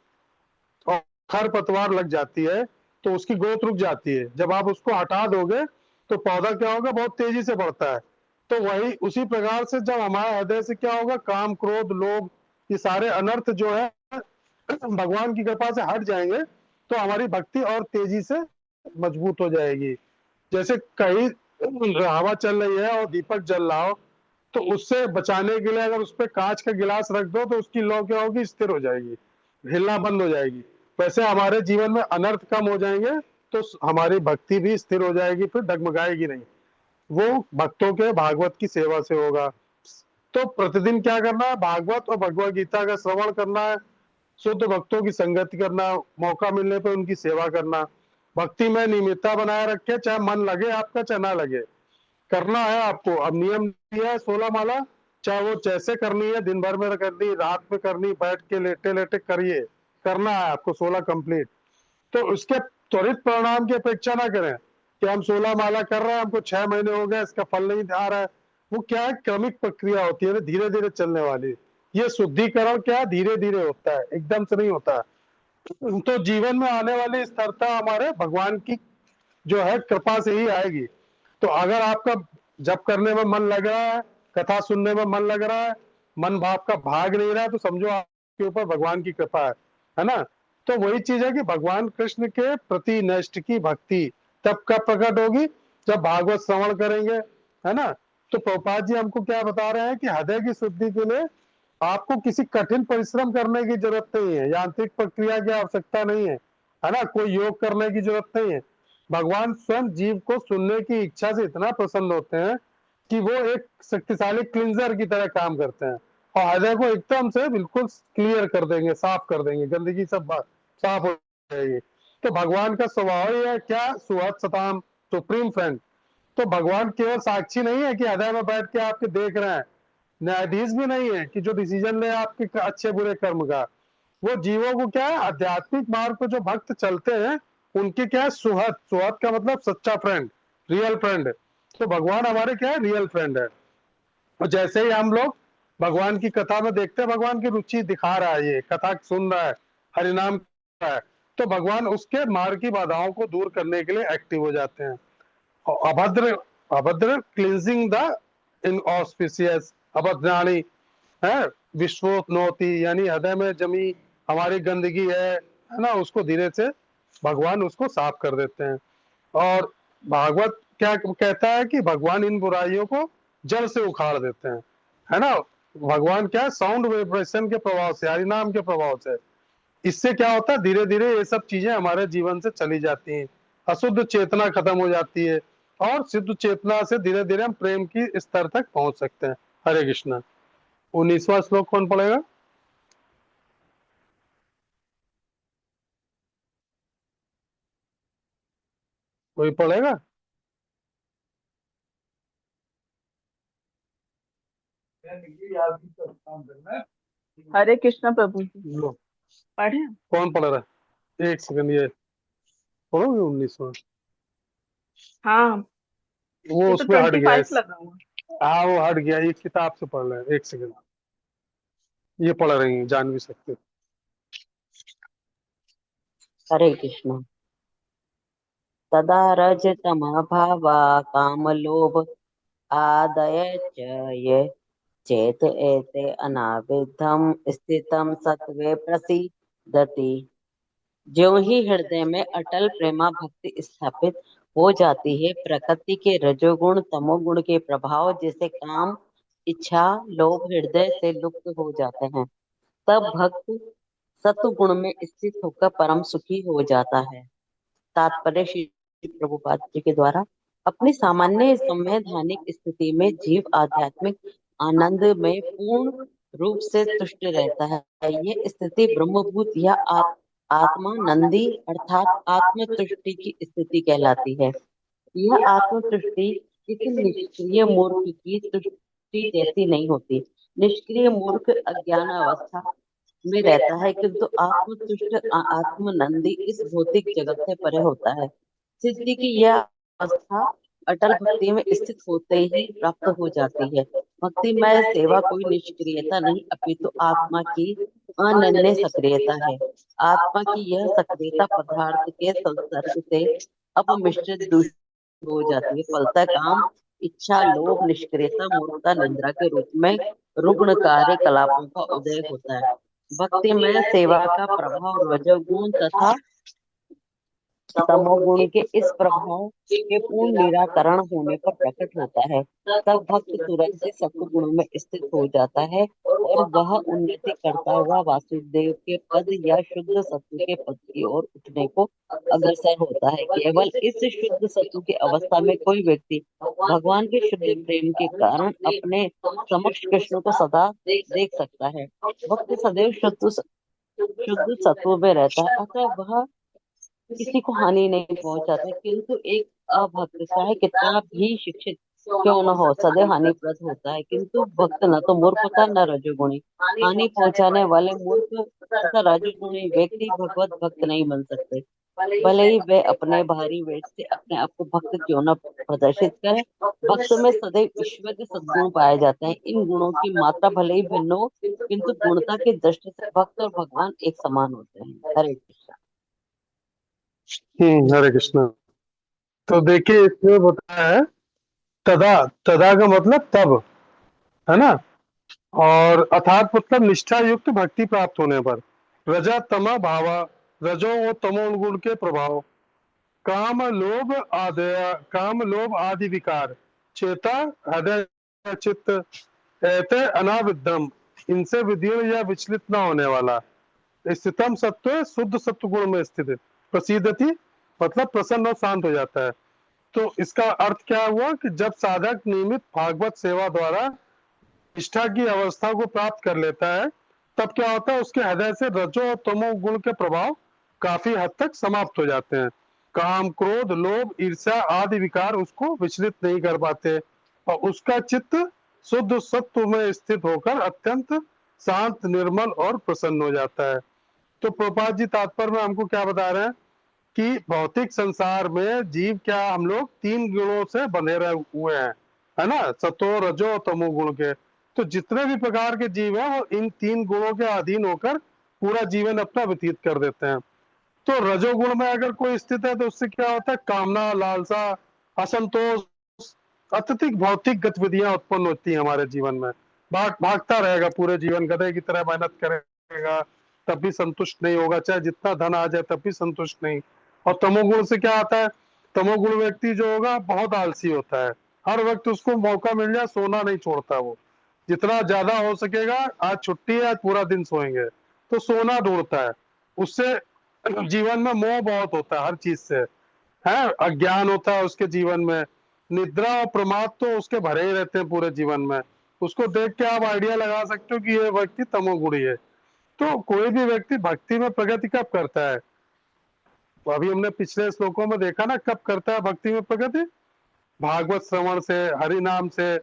और खरपतवार लग जाती है तो उसकी ग्रोथ रुक जाती है। जब आप उसको हटा दोगे तो पौधा क्या होगा, बहुत तेजी से बढ़ता है। तो वही उसी प्रकार से जब हमारे हृदय से क्या होगा, काम क्रोध लोभ ये सारे अनर्थ जो है भगवान की कृपा से हट जाएंगे तो हमारी भक्ति और तेजी से मजबूत हो जाएगी। जैसे कहीं हवा चल रही है और दीपक जल रहा हो, तो उससे बचाने के लिए अगर उस पर कांच का गिलास रख दो तो उसकी लौ क्या होगी, स्थिर हो जाएगी, हिलना बंद हो जाएगी। वैसे हमारे जीवन में अनर्थ कम हो जाएंगे तो हमारी भक्ति भी स्थिर हो जाएगी, फिर डगमगाएगी नहीं। वो भक्तों के भागवत की सेवा से होगा। तो प्रतिदिन क्या करना है, भागवत और भगवत गीता का श्रवण करना है, शुद्ध भक्तों की संगति करना, मौका मिलने पर उनकी सेवा करना, भक्ति में नियमितता बनाए रखे, चाहे मन लगे आपका चाहे ना लगे, करना है आपको। अब नियम दिया है 16 माला, चाहे वो जैसे करनी है, दिन भर में करनी, रात में करनी, बैठ के लेटे लेटे करिए, करना है आपको 16 कंप्लीट। तो उसके त्वरित परिणाम की अपेक्षा ना करें कि हम 16 माला कर रहे हैं, हमको 6 महीने हो गए, इसका फल नहीं आ रहा है। वो क्या है, क्रमिक प्रक्रिया होती है, धीरे धीरे चलने वाली। ये शुद्धिकरण क्या धीरे धीरे होता है, एकदम से नहीं होता है। तो जीवन में आने वाली स्थिरता हमारे भगवान की जो है कृपा से ही आएगी। तो अगर आपका जप करने में मन लग रहा है, कथा सुनने में मन लग रहा है, मन भाव का भाग नहीं रहा है, तो समझो आपके ऊपर भगवान की कृपा है ना। तो वही चीज है कि भगवान कृष्ण के प्रति नष्ट की भक्ति तब कब प्रकट होगी, जब भागवत श्रवण करेंगे, है ना। तो प्रभुपाद जी हमको क्या बता रहे हैं कि हृदय की शुद्धि के लिए आपको किसी कठिन परिश्रम करने की जरूरत नहीं है, यांत्रिक प्रक्रिया की आवश्यकता नहीं है ना, कोई योग करने की जरूरत नहीं है। भगवान स्वयं जीव को सुनने की इच्छा से इतना प्रसन्न होते हैं कि वो एक शक्तिशाली क्लींजर की तरह काम करते हैं और हृदय को एकदम से बिल्कुल क्लियर कर देंगे, साफ कर देंगे, गंदगी सब साफ हो जाएगी। तो भगवान का स्वभाव ही है क्या, सुहृद सताम, सुप्रीम फ्रेंड। तो भगवान केवल साक्षी नहीं है कि हृदय में बैठ के आपके देख रहे हैं, न्यायाधीश भी नहीं है कि जो डिसीजन ले आपके अच्छे बुरे कर्म का। वो जीवों को क्या है, आध्यात्मिक मार्ग पर जो भक्त चलते हैं उनके क्या है, सुहृद, सुहृद का मतलब सच्चा फ्रेंड, रियल फ्रेंड। तो भगवान हमारे क्या है, रियल फ्रेंड है। और जैसे ही हम लोग भगवान की कथा में देखते हैं, भगवान की रुचि दिखा रहा है, ये कथा सुन रहा है, हरिनाम कर रहा है, तो भगवान उसके मार्ग की बाधाओं को दूर करने के लिए एक्टिव हो जाते हैं। और अभद्र, अभद्र क्लिनजिंग द इनऑस्पिशियस, अभद्राणी है, विश्वोत्नोति, यानी हृदय में जमी हमारी गंदगी है ना, उसको धीरे से भगवान उसको साफ कर देते हैं। और भागवत क्या कहता है कि भगवान इन बुराइयों को जड़ से उखाड़ देते हैं, है ना। भगवान क्या है, साउंड वाइब्रेशन के प्रभाव से, हरि नाम के प्रभाव से, इससे क्या होता है, धीरे धीरे ये सब चीजें हमारे जीवन से चली जाती हैं, अशुद्ध चेतना खत्म हो जाती है और शुद्ध चेतना से धीरे धीरे हम प्रेम की स्तर तक पहुंच सकते हैं। हरे कृष्णा। 19वां श्लोक कौन पढ़ेगा? कोई पढ़ेगा? हरे कृष्णा प्रभु जी। लो, पढ़े। कौन पढ़ रहा है? एक सेकंड, ये पढ़ोगे 19वां? हाँ, वो ये तो उसमें हट गया है। 25 लगा हुआ। हाँ वो हट गया, ये किताब से पढ़ रहे हैं। एक सेकंड, ये पढ़ रही हैं, जान भी सकते। हरे कृष्ण। तदा रजतमः भावा कामलोभ आदय च ये चेत एते अनाविद्धम स्थितम सत्वे प्रसीदति। ज्यों ही हृदय में अटल प्रेमा भक्ति स्थापित हो जाती है, प्रकृति के रजोगुण तमोगुण के प्रभाव जैसे काम, इच्छा, लोभ हृदय से लुप्त हो जाते हैं। तब भक्त सत्वगुण में स्थित होकर परम सुखी हो जाता है। तात्पर्य श्री प्रभुपाद जी के द्वारा, अपनी सामान्य संवैधानिक स्थिति में जीव आध्यात्मिक आनंद में पूर्ण रूप से तुष्ट रहता है। ये स्थिति ब्रह्मभूत या आत्मानंदी अर्थात आत्मतुष्टि की स्थिति कहलाती है। यह आत्मतुष्टि किसी निष्क्रिय मूर्ख की तुष्टि जैसी नहीं होती। निष्क्रिय मूर्ख अज्ञान अवस्था में रहता है, किंतु आत्मतुष्ट आत्मनंदी इस भौतिक जगत से परे होता है। सिद्धि की यह अवस्था अटल भक्ति में स्थित होते ही प्राप्त हो जाती है। भक्ति में सेवा कोई निष्क्रियता नहीं, अपितु आत्मा की अनन्य सक्रियता है। आत्मा की यह सक्रियता पदार्थ के संसर्ग से अपमिश्रित दूषित हो जाती है। फलतः काम, इच्छा, लोभ, निष्क्रियता, मूर्खता, निंद्रा के रूप में रुग्ण कार्यकलापों का उदय होता है। भक्ति में सेवा का प्रभाव रजोगुण तथा तमोगुण के इस प्रभाव के पूर्ण निराकरण होने पर प्रकट होता है। तब भक्त तुरंत ही सत्वगुण में स्थित हो जाता है और वह उन्नति करता हुआ वासुदेव के पद या शुद्ध सत्व के पद की ओर उठने को अग्रसर होता है। केवल इस शुद्ध सत्व की अवस्था में कोई व्यक्ति भगवान के शुद्ध प्रेम के कारण अपने समक्ष कृष्ण को सदा देख सकता है। भक्त सदैव शुद्ध सत्व में रहता है, अतः वह किसी को हानि नहीं पहुंचाता, किंतु एक अभक्त चाहे कितना भी शिक्षित क्यों न हो सदैव हानिप्रद होता है। किंतु भक्त न तो मूर्ख होता न रजोगुणी। हानि पहुंचाने वाले मूर्ख तथा रजोगुणी व्यक्ति भगवत भक्त नहीं बन सकते, भले ही वे अपने बाहरी वेश से अपने आप को भक्त क्यों न प्रदर्शित करें। भक्त में सदैव ईश्वर के सद्गुण पाए जाते हैं। इन गुणों की मात्रा भले ही भिन्न हो, किंतु पूर्णता की दृष्टि से भक्त और भगवान एक समान होते हैं। हरे कृष्ण। हरे कृष्णा। तो देखिए इसमें बताया है, तदा, तदा का मतलब तब, है ना। और अर्थात मतलब निष्ठा युक्त भक्ति प्राप्त होने पर। रजा तमा भावा, रजो और तमो गुण के प्रभाव। काम लोभ आदय, काम लोभ आदि विकार, चेता हृदय चित्त, एते अनाविद्यम, इनसे विदीर्ण या विचलित न होने वाला। स्थितम सत्व, शुद्ध सत्व गुण में स्थित है। प्रसिद्धति मतलब प्रसन्न और शांत हो जाता है। तो इसका अर्थ क्या हुआ कि जब साधक नियमित भागवत सेवा द्वारा निष्ठा की अवस्था को प्राप्त कर लेता है, तब क्या होता है, उसके हृदय से रजो और तमो गुण के प्रभाव काफी हद तक समाप्त हो जाते हैं। काम क्रोध लोभ ईर्ष्या आदि विकार उसको विचलित नहीं कर पाते, और उसका चित्त शुद्ध सत्व में स्थित होकर अत्यंत शांत निर्मल और प्रसन्न हो जाता है। तो प्रभुपाद जी तात्पर्य में हमको क्या बता रहे हैं कि भौतिक संसार में जीव क्या, हम लोग तीन गुणों से बंधे रहे हुए हैं, है ना, सतो रजो और तमो गुण के। तो जितने भी प्रकार के जीव हैं वो इन तीन गुणों के अधीन होकर पूरा जीवन अपना व्यतीत कर देते हैं। तो रजोगुण में अगर कोई स्थित है तो उससे क्या होता है, कामना लालसा असंतोष अत्यधिक भौतिक गतिविधियां उत्पन्न होती हैं हमारे जीवन में। भागता रहेगा पूरे जीवन, गधे की तरह मेहनत करेगा तब भी संतुष्ट नहीं होगा, चाहे जितना धन आ जाए तब भी संतुष्ट नहीं। और तमोगुण से क्या आता है, तमोगुण व्यक्ति जो होगा बहुत आलसी होता है, हर वक्त उसको मौका मिल जाए सोना नहीं छोड़ता वो, जितना ज्यादा हो सकेगा, आज छुट्टी है आज पूरा दिन सोएंगे, तो सोना ढूंढता है। उससे जीवन में मोह बहुत होता है हर चीज से, है अज्ञान होता है उसके जीवन में। निद्रा और प्रमाद तो उसके भरे ही रहते हैं पूरे जीवन में। उसको देख के आप आइडिया लगा सकते हो कि ये व्यक्ति तमोगुणी है। तो कोई भी व्यक्ति भक्ति में प्रगति कब करता है, तो अभी हमने पिछले श्लोकों में देखा ना, कब करता है भक्ति में प्रगति, भागवत श्रवण से, हरि नाम से।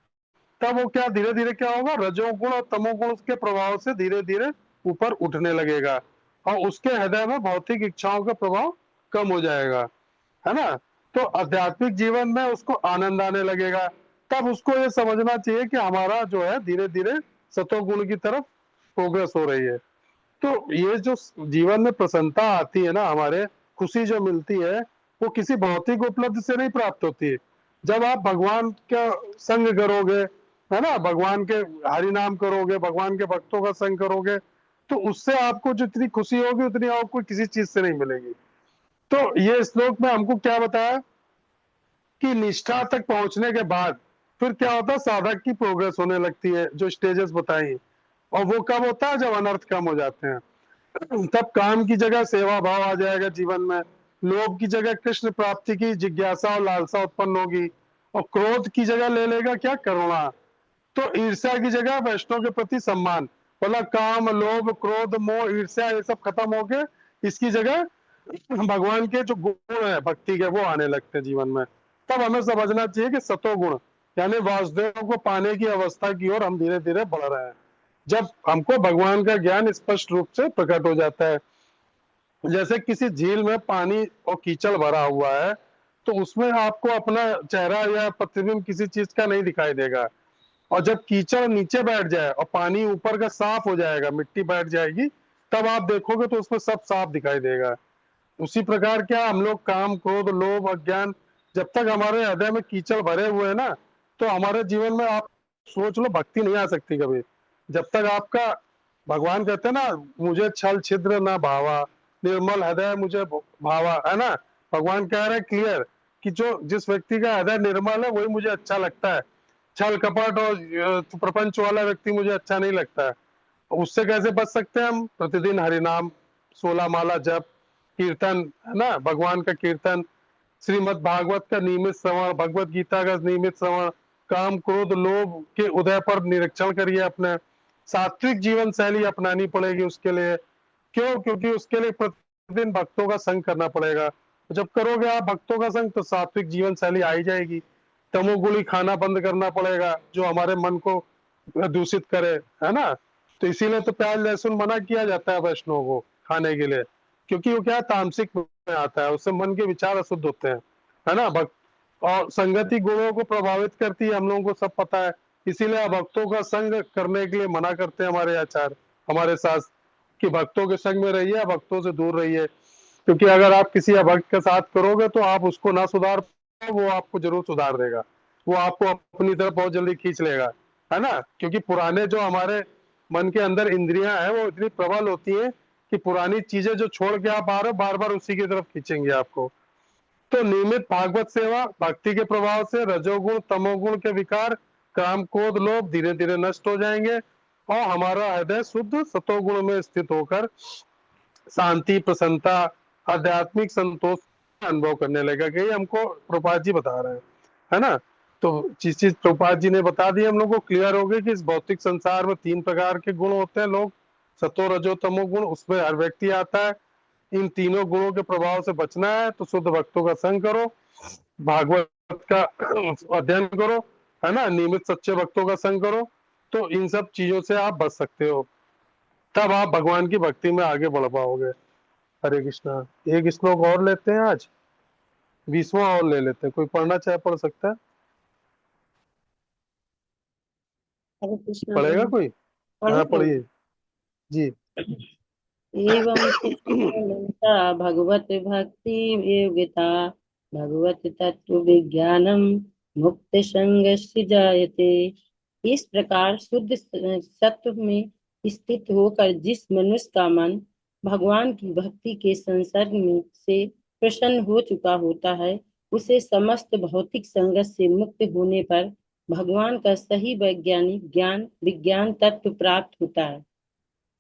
तब वो क्या धीरे धीरे क्या होगा, रजोगुण और तमोगुण के प्रभाव से धीरे धीरे ऊपर उठने लगेगा, और उसके हृदय में भौतिक इच्छाओं का प्रभाव कम हो जाएगा, है ना। तो आध्यात्मिक जीवन में उसको आनंद आने लगेगा। तब उसको ये समझना चाहिए कि हमारा जो है धीरे धीरे सतोगुण की तरफ प्रोग्रेस हो रही है। तो ये जो जीवन में प्रसन्नता आती है ना, हमारे खुशी जो मिलती है, वो किसी भौतिक उपलब्धि से नहीं प्राप्त होती है। जब आप भगवान का संग करोगे, है ना, भगवान के हरि नाम करोगे, भगवान के भक्तों का संग करोगे, तो उससे आपको जितनी खुशी होगी उतनी आपको किसी चीज से नहीं मिलेगी। तो ये श्लोक में हमको क्या बताया कि निष्ठा तक पहुंचने के बाद फिर क्या होता है, साधक की प्रोग्रेस होने लगती है, जो स्टेजेस बताई। और वो कब होता है, जब अनर्थ कम हो जाते हैं। तब काम की जगह सेवा भाव आ जाएगा जीवन में, लोभ की जगह कृष्ण प्राप्ति की जिज्ञासा और लालसा उत्पन्न होगी, और क्रोध की जगह ले लेगा क्या, करुणा। तो ईर्ष्या की जगह वैष्णव के प्रति सम्मान, मतलब काम लोभ क्रोध मोह ईर्ष्या ये सब खत्म होके इसकी जगह भगवान के जो गुण है भक्ति के वो आने लगते हैं जीवन में। तब हमें समझना चाहिए कि सतोगुण यानी वासुदेव को पाने की अवस्था की ओर हम धीरे धीरे बढ़ रहे हैं, जब हमको भगवान का ज्ञान स्पष्ट रूप से प्रकट हो जाता है। जैसे किसी झील में पानी और कीचड़ भरा हुआ है, तो उसमें आपको अपना चेहरा या प्रतिबिंब किसी चीज का नहीं दिखाई देगा। और जब कीचड़ नीचे बैठ जाए और पानी ऊपर का साफ हो जाएगा, मिट्टी बैठ जाएगी, तब आप देखोगे तो उसमें सब साफ दिखाई देगा। उसी प्रकार क्या हम लोग काम क्रोध लोभ अज्ञान, जब तक हमारे हृदय में कीचड़ भरे हुए हैं ना, तो हमारे जीवन में आप सोच लो भक्ति नहीं आ सकती कभी। जब तक आपका, भगवान कहते हैं ना, मुझे छल छिद्र ना भावा, निर्मल हृदय मुझे भावा, है ना। भगवान कह रहे हैं क्लियर कि जो जिस व्यक्ति का हृदय निर्मल है वही मुझे अच्छा लगता है, छल कपट और प्रपंच वाला व्यक्ति मुझे अच्छा नहीं लगता है। उससे कैसे बच सकते हैं हम, प्रतिदिन हरिनाम 16 माला जप कीर्तन, है ना, भगवान का कीर्तन, श्रीमद् भागवत का नियमित श्रवण, भगवत गीता का नियमित श्रवण, काम क्रोध लोभ के उदय पर निरीक्षण करिए अपने। सात्विक जीवन शैली अपनानी पड़ेगी उसके लिए। क्यों, क्योंकि उसके लिए प्रतिदिन भक्तों का संग करना पड़ेगा। जब करोगे आप भक्तों का संग तो सात्विक जीवन शैली आ ही जाएगी। तमोगुणी खाना बंद करना पड़ेगा जो हमारे मन को दूषित करे, है ना। तो इसीलिए तो प्याज लहसुन मना किया जाता है वैष्णव को खाने के लिए, क्योंकि वो क्या है, तामसिक में आता है, उससे मन के विचार अशुद्ध होते हैं, है ना। भक्त और संगति गुणों को प्रभावित करती है, हम लोगों को सब पता है। इसीलिए भक्तों का संग करने के लिए मना करते हैं हमारे आचार्य, हमारे शास्त्र, कि भक्तों के संग में रहिए, भक्तों से दूर रहिए। क्योंकि अगर आप किसी अभक्त के साथ करोगे तो आप उसको ना सुधार पाओ, वो आपको जरूर सुधार देगा। वो आपको अपनी तरफ बहुत जल्दी खींच लेगा, है ना। क्योंकि पुराने जो हमारे मन के अंदर इंद्रियां हैं वो इतनी प्रबल होती हैं कि पुरानी चीजें जो छोड़ के आप आ रहे हो बार बार उसी की तरफ खींचेंगे आपको। तो नियमित भागवत सेवा भक्ति के प्रभाव से रजोगुण तमोगुण के विकार, काम क्रोध लोभ धीरे धीरे नष्ट हो जाएंगे और हमारा हृदय शुद्ध सतोगुण में स्थित होकर शांति प्रसन्नता आध्यात्मिक संतोष का अनुभव करने लगेगा। कि ये हमको प्रभुपाद जी बता रहे हैं, है ना। तो जिस चीज प्रभुपाद जी ने बता दी हम लोग को क्लियर हो गई कि इस भौतिक संसार में 3 प्रकार के गुण होते हैं लोग, सतो रजो तमो गुण, उसमें हर व्यक्ति आता है। इन तीनों गुणों के प्रभाव से बचना है तो शुद्ध भक्तों का संग करो, भागवत का अध्ययन करो, है ना, नियमित सच्चे भक्तों का संग करो। तो इन सब चीजों से आप बच सकते हो, तब आप भगवान की भक्ति में आगे बढ़ पाओगे। हरे कृष्णा। एक श्लोक और लेते हैं आज, 20वां और ले लेते हैं। कोई पढ़ना चाहे पढ़ सकता है, हरे कृष्णा पढ़ेगा प्रभु। कोई? पढ़ो हाँ प्रभु। पढ़िए जी। एवं चित्तवन्ता भगवत भक्ति योगिता भगवत तत्व विज्ञानम मुक्त संगस्य जायते। इस प्रकार शुद्ध सत्व में स्थित होकर जिस मनुष्य का मन भगवान की भक्ति के संसर्ग में से प्रसन्न हो चुका होता है, उसे समस्त भौतिक संगत से मुक्त होने पर भगवान का सही वैज्ञानिक ज्ञान विज्ञान तत्व प्राप्त होता है।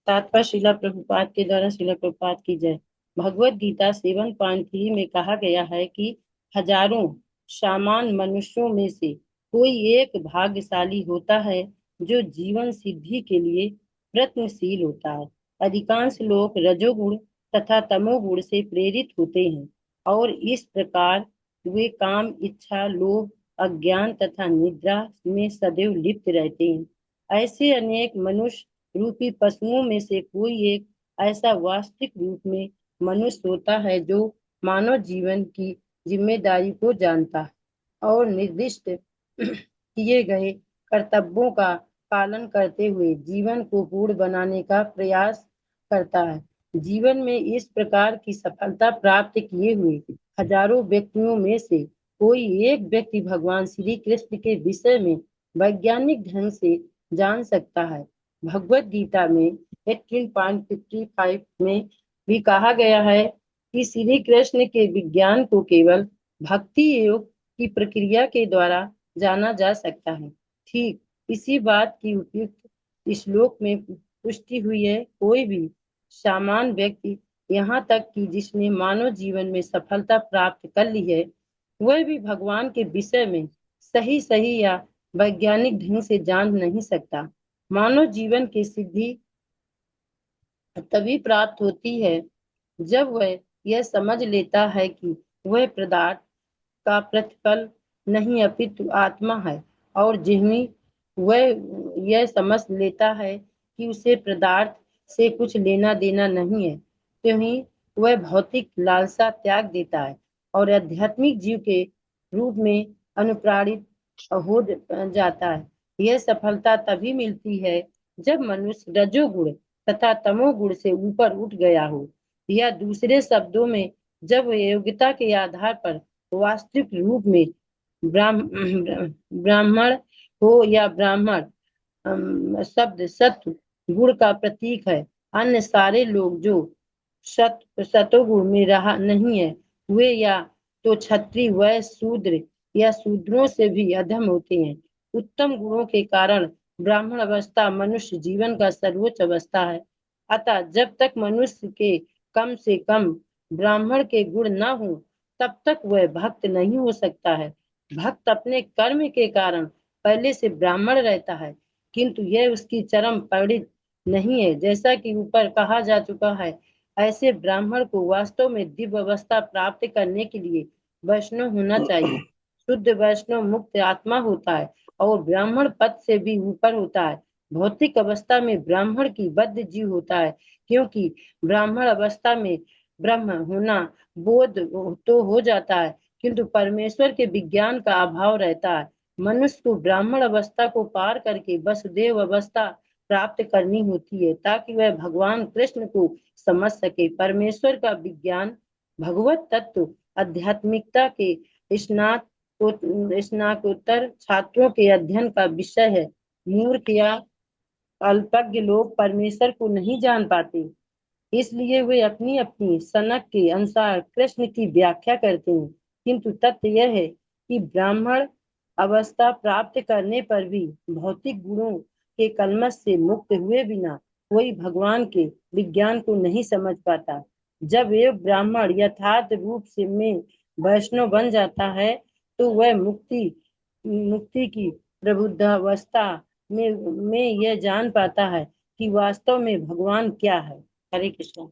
तात्पर्य श्रीला प्रभुपाद के द्वारा श्रीला प्रभुपाद की जय। भगवत गीता 7.3 में कहा गया है कि हजारों सामान्य मनुष्यों में से कोई एक भाग्यशाली होता है जो जीवन सिद्धि के लिए प्रयत्नशील होता है। अधिकांश लोग रजोगुण तथा तमोगुण से प्रेरित होते हैं और इस प्रकार वे काम इच्छा लोभ अज्ञान तथा निद्रा में सदैव लिप्त रहते हैं। ऐसे अनेक मनुष्य रूपी पशुओं में से कोई एक ऐसा वास्तविक रूप में मनुष्य होता है जो मानव जीवन की जिम्मेदारी को जानता है और निर्दिष्ट किए गए कर्तव्यों का पालन करते हुए जीवन को पूर्ण बनाने का प्रयास करता है। जीवन में इस प्रकार की सफलता प्राप्त किए हुए हजारों व्यक्तियों में से कोई एक व्यक्ति भगवान श्री कृष्ण के विषय में वैज्ञानिक ढंग से जान सकता है। भगवत गीता में 18.55 में भी कहा गया है कि श्री कृष्ण के विज्ञान को केवल भक्ति योग की प्रक्रिया के द्वारा जाना जा सकता है। ठीक इसी बात की उपयुक्त श्लोक में पुष्टि हुई है। कोई भी सामान्य व्यक्ति यहाँ तक कि जिसने मानव जीवन में सफलता प्राप्त कर ली है, वह भी भगवान के विषय में सही सही या वैज्ञानिक ढंग से जान नहीं सकता। मानव जीवन की सिद्धि तभी प्राप्त होती है जब वह यह समझ लेता है कि वह पदार्थ का प्रतिफल नहीं अपितु आत्मा है, और जिन्हें वह यह समझ लेता है कि उसे पदार्थ से कुछ लेना देना नहीं है, तो ही वह भौतिक लालसा त्याग देता है और आध्यात्मिक जीव के रूप में अनुप्राणित हो जाता है। यह सफलता तभी मिलती है जब मनुष्य रजोगुण तथा तमोगुण से ऊपर उठ गया हो, या दूसरे शब्दों में जब वह योग्यता के आधार पर वास्तविक रूप में ब्राह्मण हो या ब्राह्मण शब्द सत्व गुण का प्रतीक है। अन्य सारे लोग जो सतोगुण में रहा नहीं है, वे या तो क्षत्रिय वैश्य शूद्र या शूद्रों से भी अधम होते हैं। उत्तम गुणों के कारण ब्राह्मण अवस्था मनुष्य जीवन का सर्वोच्च अवस्था है। अतः जब तक मनुष्य के कम से कम ब्राह्मण के गुण न हो, तब तक वह भक्त नहीं हो सकता है। भक्त अपने कर्म के कारण पहले से ब्राह्मण रहता है, किंतु यह उसकी चरम परिणति नहीं है। जैसा कि ऊपर कहा जा चुका है, ऐसे ब्राह्मण को वास्तव में दिव्य अवस्था प्राप्त करने के लिए वैष्णव होना चाहिए। शुद्ध वैष्णव मुक्त आत्मा होता है और ब्राह्मण पद से भी ऊपर होता है। भौतिक अवस्था में ब्राह्मण की बद्ध जीव होता है, क्योंकि ब्राह्मण अवस्था में ब्रह्म होना बोध तो हो जाता है, किंतु परमेश्वर के विज्ञान का अभाव रहता है। मनुष्य को ब्राह्मण अवस्था को पार करके वसुदेव अवस्था प्राप्त करनी होती है, ताकि वह भगवान कृष्ण को समझ सके। परमेश्वर का विज्ञान भगवत तत्व आध्यात्मिकता के स्नात स्नातकोत्तर छात्रों के अध्ययन का विषय है। मूर्ख या अल्पज्ञ लोग परमेश्वर को नहीं जान पाते, इसलिए वे अपनी अपनी सनक के अनुसार कृष्ण की व्याख्या करते हैं। किंतु तथ्य यह है कि ब्राह्मण अवस्था प्राप्त करने पर भी भौतिक गुणों के कलमश से मुक्त हुए बिना कोई भगवान के विज्ञान को नहीं समझ पाता। जब एक ब्राह्मण यथार्थ रूप से में वैष्णव बन जाता है तो वह मुक्ति मुक्ति की प्रबुद्धावस्था में यह जान पाता है कि वास्तव में भगवान क्या है। हरे कृष्ण।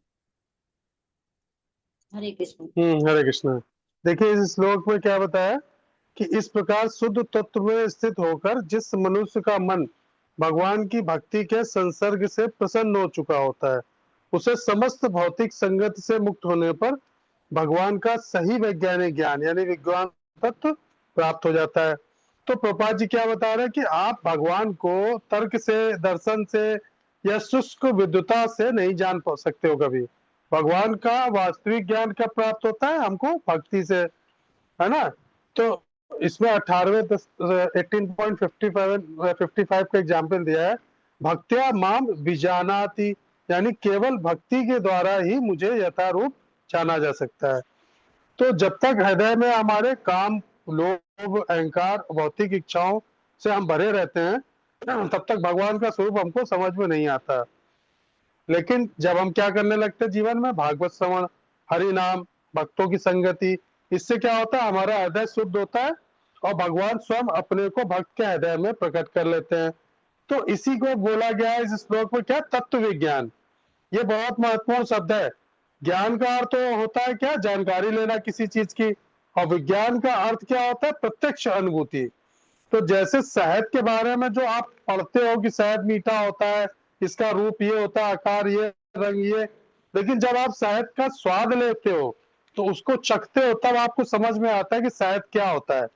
हरे कृष्ण। हरे कृष्ण। देखिए इस श्लोक में क्या बताया कि इस प्रकार शुद्ध तत्व में स्थित होकर जिस मनुष्य का मन भगवान की भक्ति के संसर्ग से प्रसन्न हो चुका होता है, उसे समस्त भौतिक संगत से मुक्त होने पर भगवान का सही वैज्ञानिक ज्ञान यानी विज्ञान तत्व प्राप्त हो जाता है। तो प्रभुपाद जी क्या बता रहे हैं कि आप भगवान को तर्क से, दर्शन से या शुष्क विद्वता से नहीं जान सकते हो कभी। भगवान का वास्तविक ज्ञान कब प्राप्त होता है? हमको भक्ति से, है ना। तो इसमें 18.55 का एग्जाम्पल दिया है, भक्त्या माम विजानाति, यानी केवल भक्ति के द्वारा ही मुझे यथारूप जाना जा सकता है। तो जब तक हृदय में हमारे काम, लोभ, अहंकार, भौतिक इच्छाओं से हम भरे रहते हैं, तब तक भगवान का स्वरूप हमको समझ में नहीं आता। लेकिन जब हम क्या करने लगते हैं जीवन में, भागवत श्रवण, हरि नाम, भक्तों की संगति, इससे क्या होता है, हमारा हृदय शुद्ध होता है और भगवान स्वयं अपने को भक्त के हृदय में प्रकट कर लेते हैं। तो इसी को बोला गया है इस श्लोक में, क्या, तत्व विज्ञान। ये बहुत महत्वपूर्ण शब्द है। ज्ञान का अर्थ तो होता है क्या, जानकारी लेना किसी चीज की, और विज्ञान का अर्थ क्या होता है, प्रत्यक्ष अनुभूति। तो जैसे शहद के बारे में जो आप पढ़ते हो कि शहद मीठा होता है, इसका रूप ये होता है, आकार ये, रंग ये, लेकिन जब आप शहद का स्वाद लेते हो तो उसको चखते हो, तब आपको समझ में आता है कि शहद क्या होता है।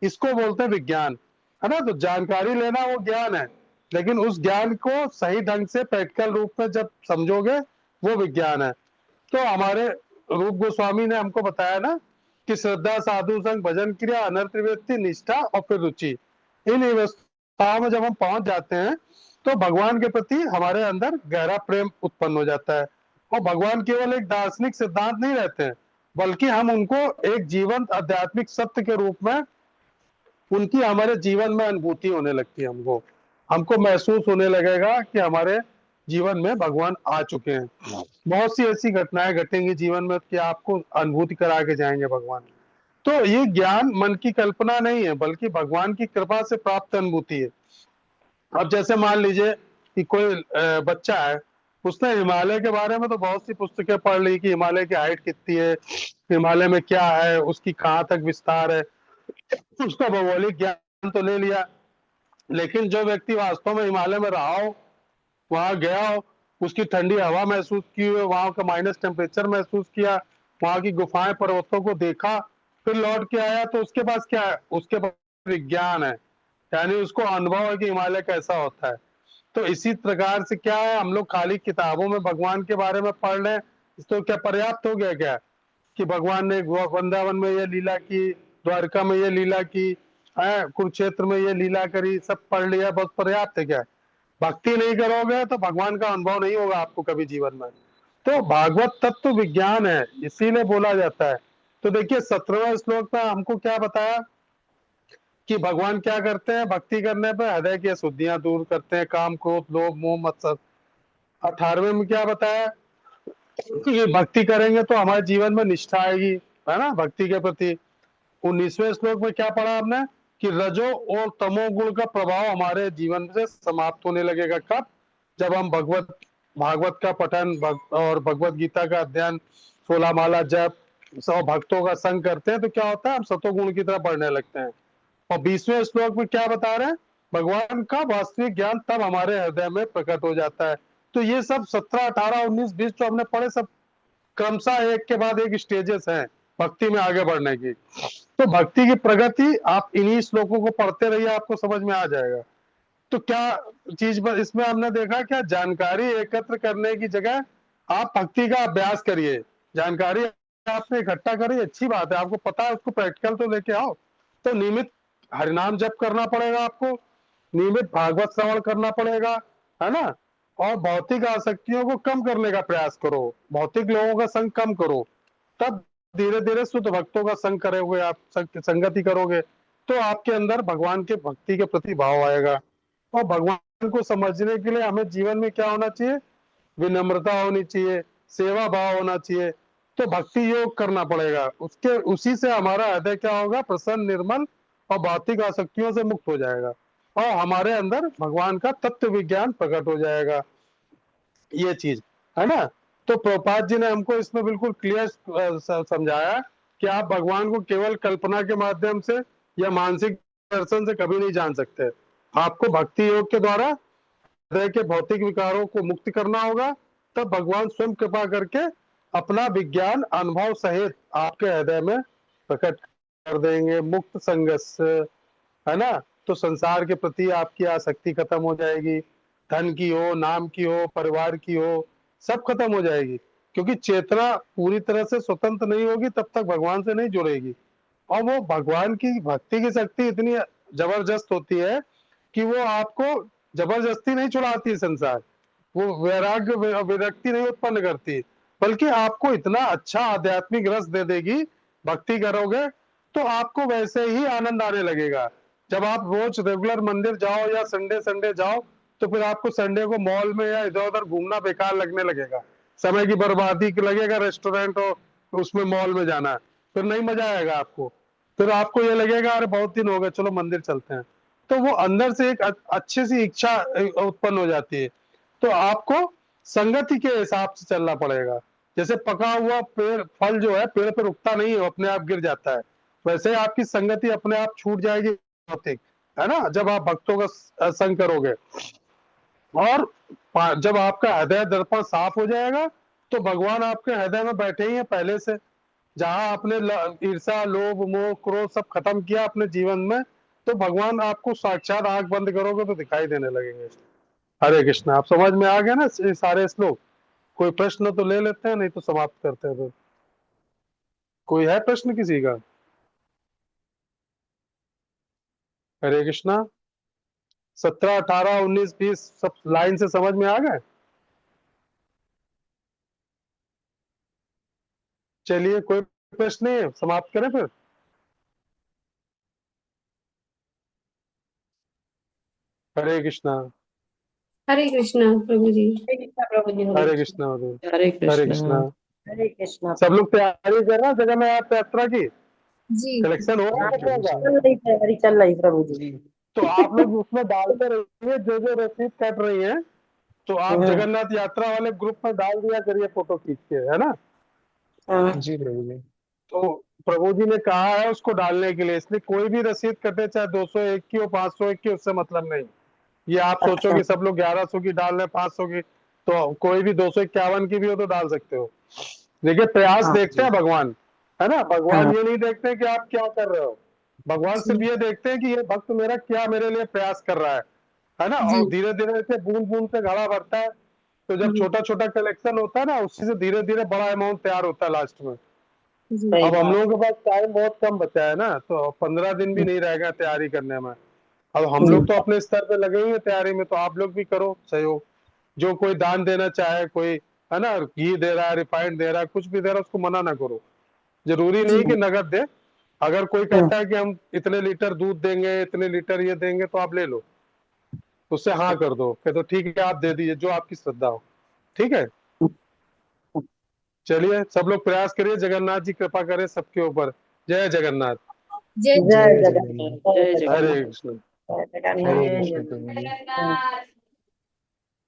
इसको बोलते हैं विज्ञान, है ना। तो जानकारी लेना वो ज्ञान है, लेकिन उस ज्ञान को सही ढंग से प्रैक्टिकल रूप में जब समझोगे वो विज्ञान है। तो हमारे रूप गोस्वामी ने हमको बताया ना कि श्रद्धा, साधु संग, भजन क्रिया, अनर्थ निष्ठा और फिर रुचि, इन अवस्थाओं में जब हम पहुंच जाते हैं तो भगवान के प्रति हमारे अंदर गहरा प्रेम उत्पन्न हो जाता है। और भगवान केवल एक दार्शनिक सिद्धांत नहीं रहते हैं, बल्कि हम उनको एक जीवंत आध्यात्मिक सत्य के रूप में, उनकी हमारे जीवन में अनुभूति होने लगती है। हमको हमको महसूस होने लगेगा कि हमारे जीवन में भगवान आ चुके हैं। बहुत सी ऐसी घटनाएं घटेंगी जीवन में कि आपको अनुभूति करा के जाएंगे भगवान। तो ये ज्ञान मन की कल्पना नहीं है, बल्कि भगवान की कृपा से प्राप्त अनुभूति है। अब जैसे मान लीजिए कि कोई बच्चा है, उसने हिमालय के बारे में तो बहुत सी पुस्तकें पढ़ ली कि हिमालय की हाइट कितनी है, हिमालय में क्या है, उसकी कहाँ तक विस्तार है, उसका भौगोलिक ज्ञान तो ले लिया। लेकिन जो व्यक्ति वास्तव में हिमालय में रहा हो, वहां गया हो, उसकी ठंडी हवा महसूस की हो, वहां का माइनस टेम्परेचर महसूस किया, वहां की गुफाएं, पर्वतों को देखा, फिर लौट के आया, तो उसके पास क्या है, उसके पास विज्ञान है, यानी उसको अनुभव है कि हिमालय कैसा होता है। तो इसी प्रकार से क्या है, हम लोग खाली किताबों में भगवान के बारे में पढ़ लें तो क्या पर्याप्त हो गया क्या, कि भगवान ने वृंदावन में ये लीला की, द्वारका में ये लीला की, कुरुक्षेत्र में ये लीला करी, सब पढ़ लिया, बहुत पर्याप्त है क्या? भक्ति नहीं करोगे तो भगवान का अनुभव नहीं होगा आपको कभी जीवन में। तो भागवत तत्व विज्ञान है, इसीलिए बोला जाता है। तो देखिए 17वें श्लोक में हमको क्या बताया कि भगवान क्या करते हैं, भक्ति करने पर हृदय की अशुद्धियां दूर करते हैं, काम, क्रोध, लोभ, मोह, मत्सर। 18वें में क्या बताया कि भक्ति करेंगे तो हमारे जीवन में निष्ठा आएगी, है ना, भक्ति के प्रति। 19वें श्लोक में क्या पढ़ा हमने कि रजो और तमोगुण का प्रभाव हमारे जीवन से समाप्त होने लगेगा। कब? जब हम भागवत का पठन और भगवत गीता का अध्ययन, 16 माला जप, सब भक्तों का संग करते हैं तो क्या होता है, हम सतोगुण की तरफ बढ़ने लगते हैं। और 20वें श्लोक में क्या बता रहे हैं, भगवान का वास्तविक ज्ञान तब हमारे हृदय में प्रकट हो जाता है। तो ये सब 17, 18, 19, 20 जो हमने पढ़े, सब क्रमशः एक के बाद एक स्टेजेस हैं भक्ति में आगे बढ़ने की। तो भक्ति की प्रगति आप इन्हीं श्लोकों को पढ़ते रहिए, आपको समझ में आ जाएगा। तो क्या चीज इसमें हमने देखा, क्या जानकारी एकत्र करने की जगह आप भक्ति का अभ्यास करिए। जानकारी आपने इकट्ठा करी, अच्छी बात है, आपको पता है, उसको प्रैक्टिकल तो लेके आओ, तो नियमित हरिनाम जप करना पड़ेगा आपको, नियमित भागवत श्रवण करना पड़ेगा, है ना। और भौतिक आसक्तियों को कम करने का प्रयास करो, भौतिक लोगों का संग कम करो, तब धीरे धीरे शुद्ध भक्तों का संग करोगे, आप संगति करोगे तो आपके अंदर भगवान के भक्ति के प्रति भाव आएगा। और भगवान को समझने के लिए हमें जीवन में क्या होना चाहिए, विनम्रता होनी चाहिए, सेवा भाव होना चाहिए। तो भक्ति योग करना पड़ेगा, उसके उसी से हमारा हृदय क्या होगा, प्रसन्न, निर्मल और भौतिक आसक्तियों से मुक्त हो जाएगा और हमारे अंदर भगवान का तत्व विज्ञान प्रकट हो जाएगा। ये चीज है ना। तो प्रभुपाद जी ने हमको इसमें बिल्कुल क्लियर समझाया कि आप भगवान को केवल कल्पना के माध्यम से या मानसिक दर्शन से कभी नहीं जान सकते। आपको भक्ति योग के द्वारा हृदय के भौतिक विकारों को मुक्त करना होगा, तब भगवान स्वयं कृपा करके अपना विज्ञान अनुभव सहित आपके हृदय में प्रकट कर देंगे। मुक्त संग से, है ना। तो संसार के प्रति आपकी आसक्ति खत्म हो जाएगी, धन की हो, नाम की हो, परिवार की हो, सब खत्म हो जाएगी, क्योंकि चेतना पूरी तरह से स्वतंत्र नहीं होगी तब तक भगवान से नहीं जुड़ेगी। और वो भगवान की भक्ति की शक्ति इतनी जबरदस्त होती है कि वो आपको जबरदस्ती नहीं छुड़ाती है संसार, वो वैराग्य विरक्ति नहीं उत्पन्न करती, बल्कि आपको इतना अच्छा आध्यात्मिक रस दे देगी। भक्ति करोगे तो आपको वैसे ही आनंद आने लगेगा। जब आप रोज रेगुलर मंदिर जाओ या संडे संडे जाओ तो फिर आपको संडे को मॉल में या इधर उधर घूमना बेकार लगने लगेगा, समय की बर्बादी लगेगा, रेस्टोरेंट हो उसमें मॉल में जाना है, फिर नहीं मजा आएगा आपको। फिर आपको ये लगेगा अरे बहुत दिन हो गए, चलो मंदिर चलते हैं। तो वो अंदर से एक अच्छी सी इच्छा उत्पन्न हो जाती है। तो आपको संगति के हिसाब से चलना पड़ेगा। जैसे पका हुआ पेड़ फल जो है पेड़ पे रुकता नहीं है, अपने आप गिर जाता है, वैसे ही आपकी संगति अपने आप छूट जाएगी भौतिक, है ना, जब आप भक्तों का संग करोगे। और जब आपका हृदय दर्पण साफ हो जाएगा तो भगवान आपके हृदय में बैठे ही हैं पहले से। जहां आपने ईर्षा, लोभ, मोह, क्रोध सब खत्म किया अपने जीवन में, तो भगवान आपको साक्षात आंख बंद करोगे तो दिखाई देने लगेंगे। हरे कृष्ण। आप समझ में आ गया ना ये सारे श्लोक? कोई प्रश्न तो ले लेते हैं, नहीं तो समाप्त करते हैं फिर। कोई है प्रश्न किसी का? हरे कृष्णा। 17, 18, 19, 20 सब लाइन से समझ में आ गए? चलिए, कोई प्रश्न नहीं है, समाप्त करें फिर। हरे कृष्णा। हरे कृष्णा प्रभु जी। हरे कृष्णा प्रभु जी, हरे हरे कृष्णा। कृष्णा मधुर। हरे हरे कृष्ण। कृष्णा। हरे कृष्णा। सब लोग तैयारी कर रहे हैं जगन्नाथ यात्रा की? जी कलेक्शन हो रहा हाँ, है कपड़ों का? चल रही तैयारी, चल रही प्रभु जी। तो आप लोग उसमें डालते रहिए, जो जो रसीद कट रही है तो आप जगन्नाथ यात्रा वाले ग्रुप में डाल दिया करिए फोटो खींच के, है ना। हाँ जी प्रभु जी। तो प्रभु जी ने कहा है उसको डालने के लिए, इसलिए कोई भी रसीद कटे, चाहे 201 की हो, 501 की, उससे मतलब नहीं। ये आप सोचो अच्छा। कि सब लोग 1100 की डाल रहे, 500 की, तो कोई भी 251 की भी हो तो डाल सकते हो। देखिए, प्रयास हाँ देखते हैं भगवान, है ना। भगवान हाँ ये नहीं देखते कि आप क्या कर रहे हो, भगवान सिर्फ ये देखते हैं कि ये भक्त मेरा क्या मेरे लिए प्रयास कर रहा है ना। जी और धीरे धीरे से बूंद बूंद से घड़ा भरता है। तो जब छोटा छोटा कलेक्शन होता है ना, उसी से धीरे धीरे बड़ा अमाउंट तैयार होता है लास्ट में। जी सही अब हम बात। लोगों के पास टाइम बहुत कम बचा है ना, तो 15 दिन भी नहीं रहेगा तैयारी करने में। अब हम लोग तो अपने स्तर पे लगे हुए हैं तैयारी में, तो आप लोग भी करो सहयोग। जो कोई दान देना चाहे, कोई, है ना, घी दे रहा है, रिफाइंड दे रहा है, कुछ भी दे रहा है, उसको मना ना करो। जरूरी जी नहीं कि नगद दे। अगर कोई कहता है कि हम इतने लीटर दूध देंगे, इतने लीटर ये देंगे, तो आप ले लो, उससे हाँ कर दो, कह दो ठीक है आप दे दीजिए, जो आपकी श्रद्धा हो। ठीक है। चलिए, सब लोग प्रयास करिए, जगन्नाथ जी कृपा करें सबके ऊपर। जय जगन्नाथ। जय जय जय जगन्नाथ, जय जय जगन्नाथ, हरे जगन्नाथ। कृष्ण। जय जगन्नाथ। हरे हरे कृष्ण कृष्ण। प्रभु जी। जगन्नाथ।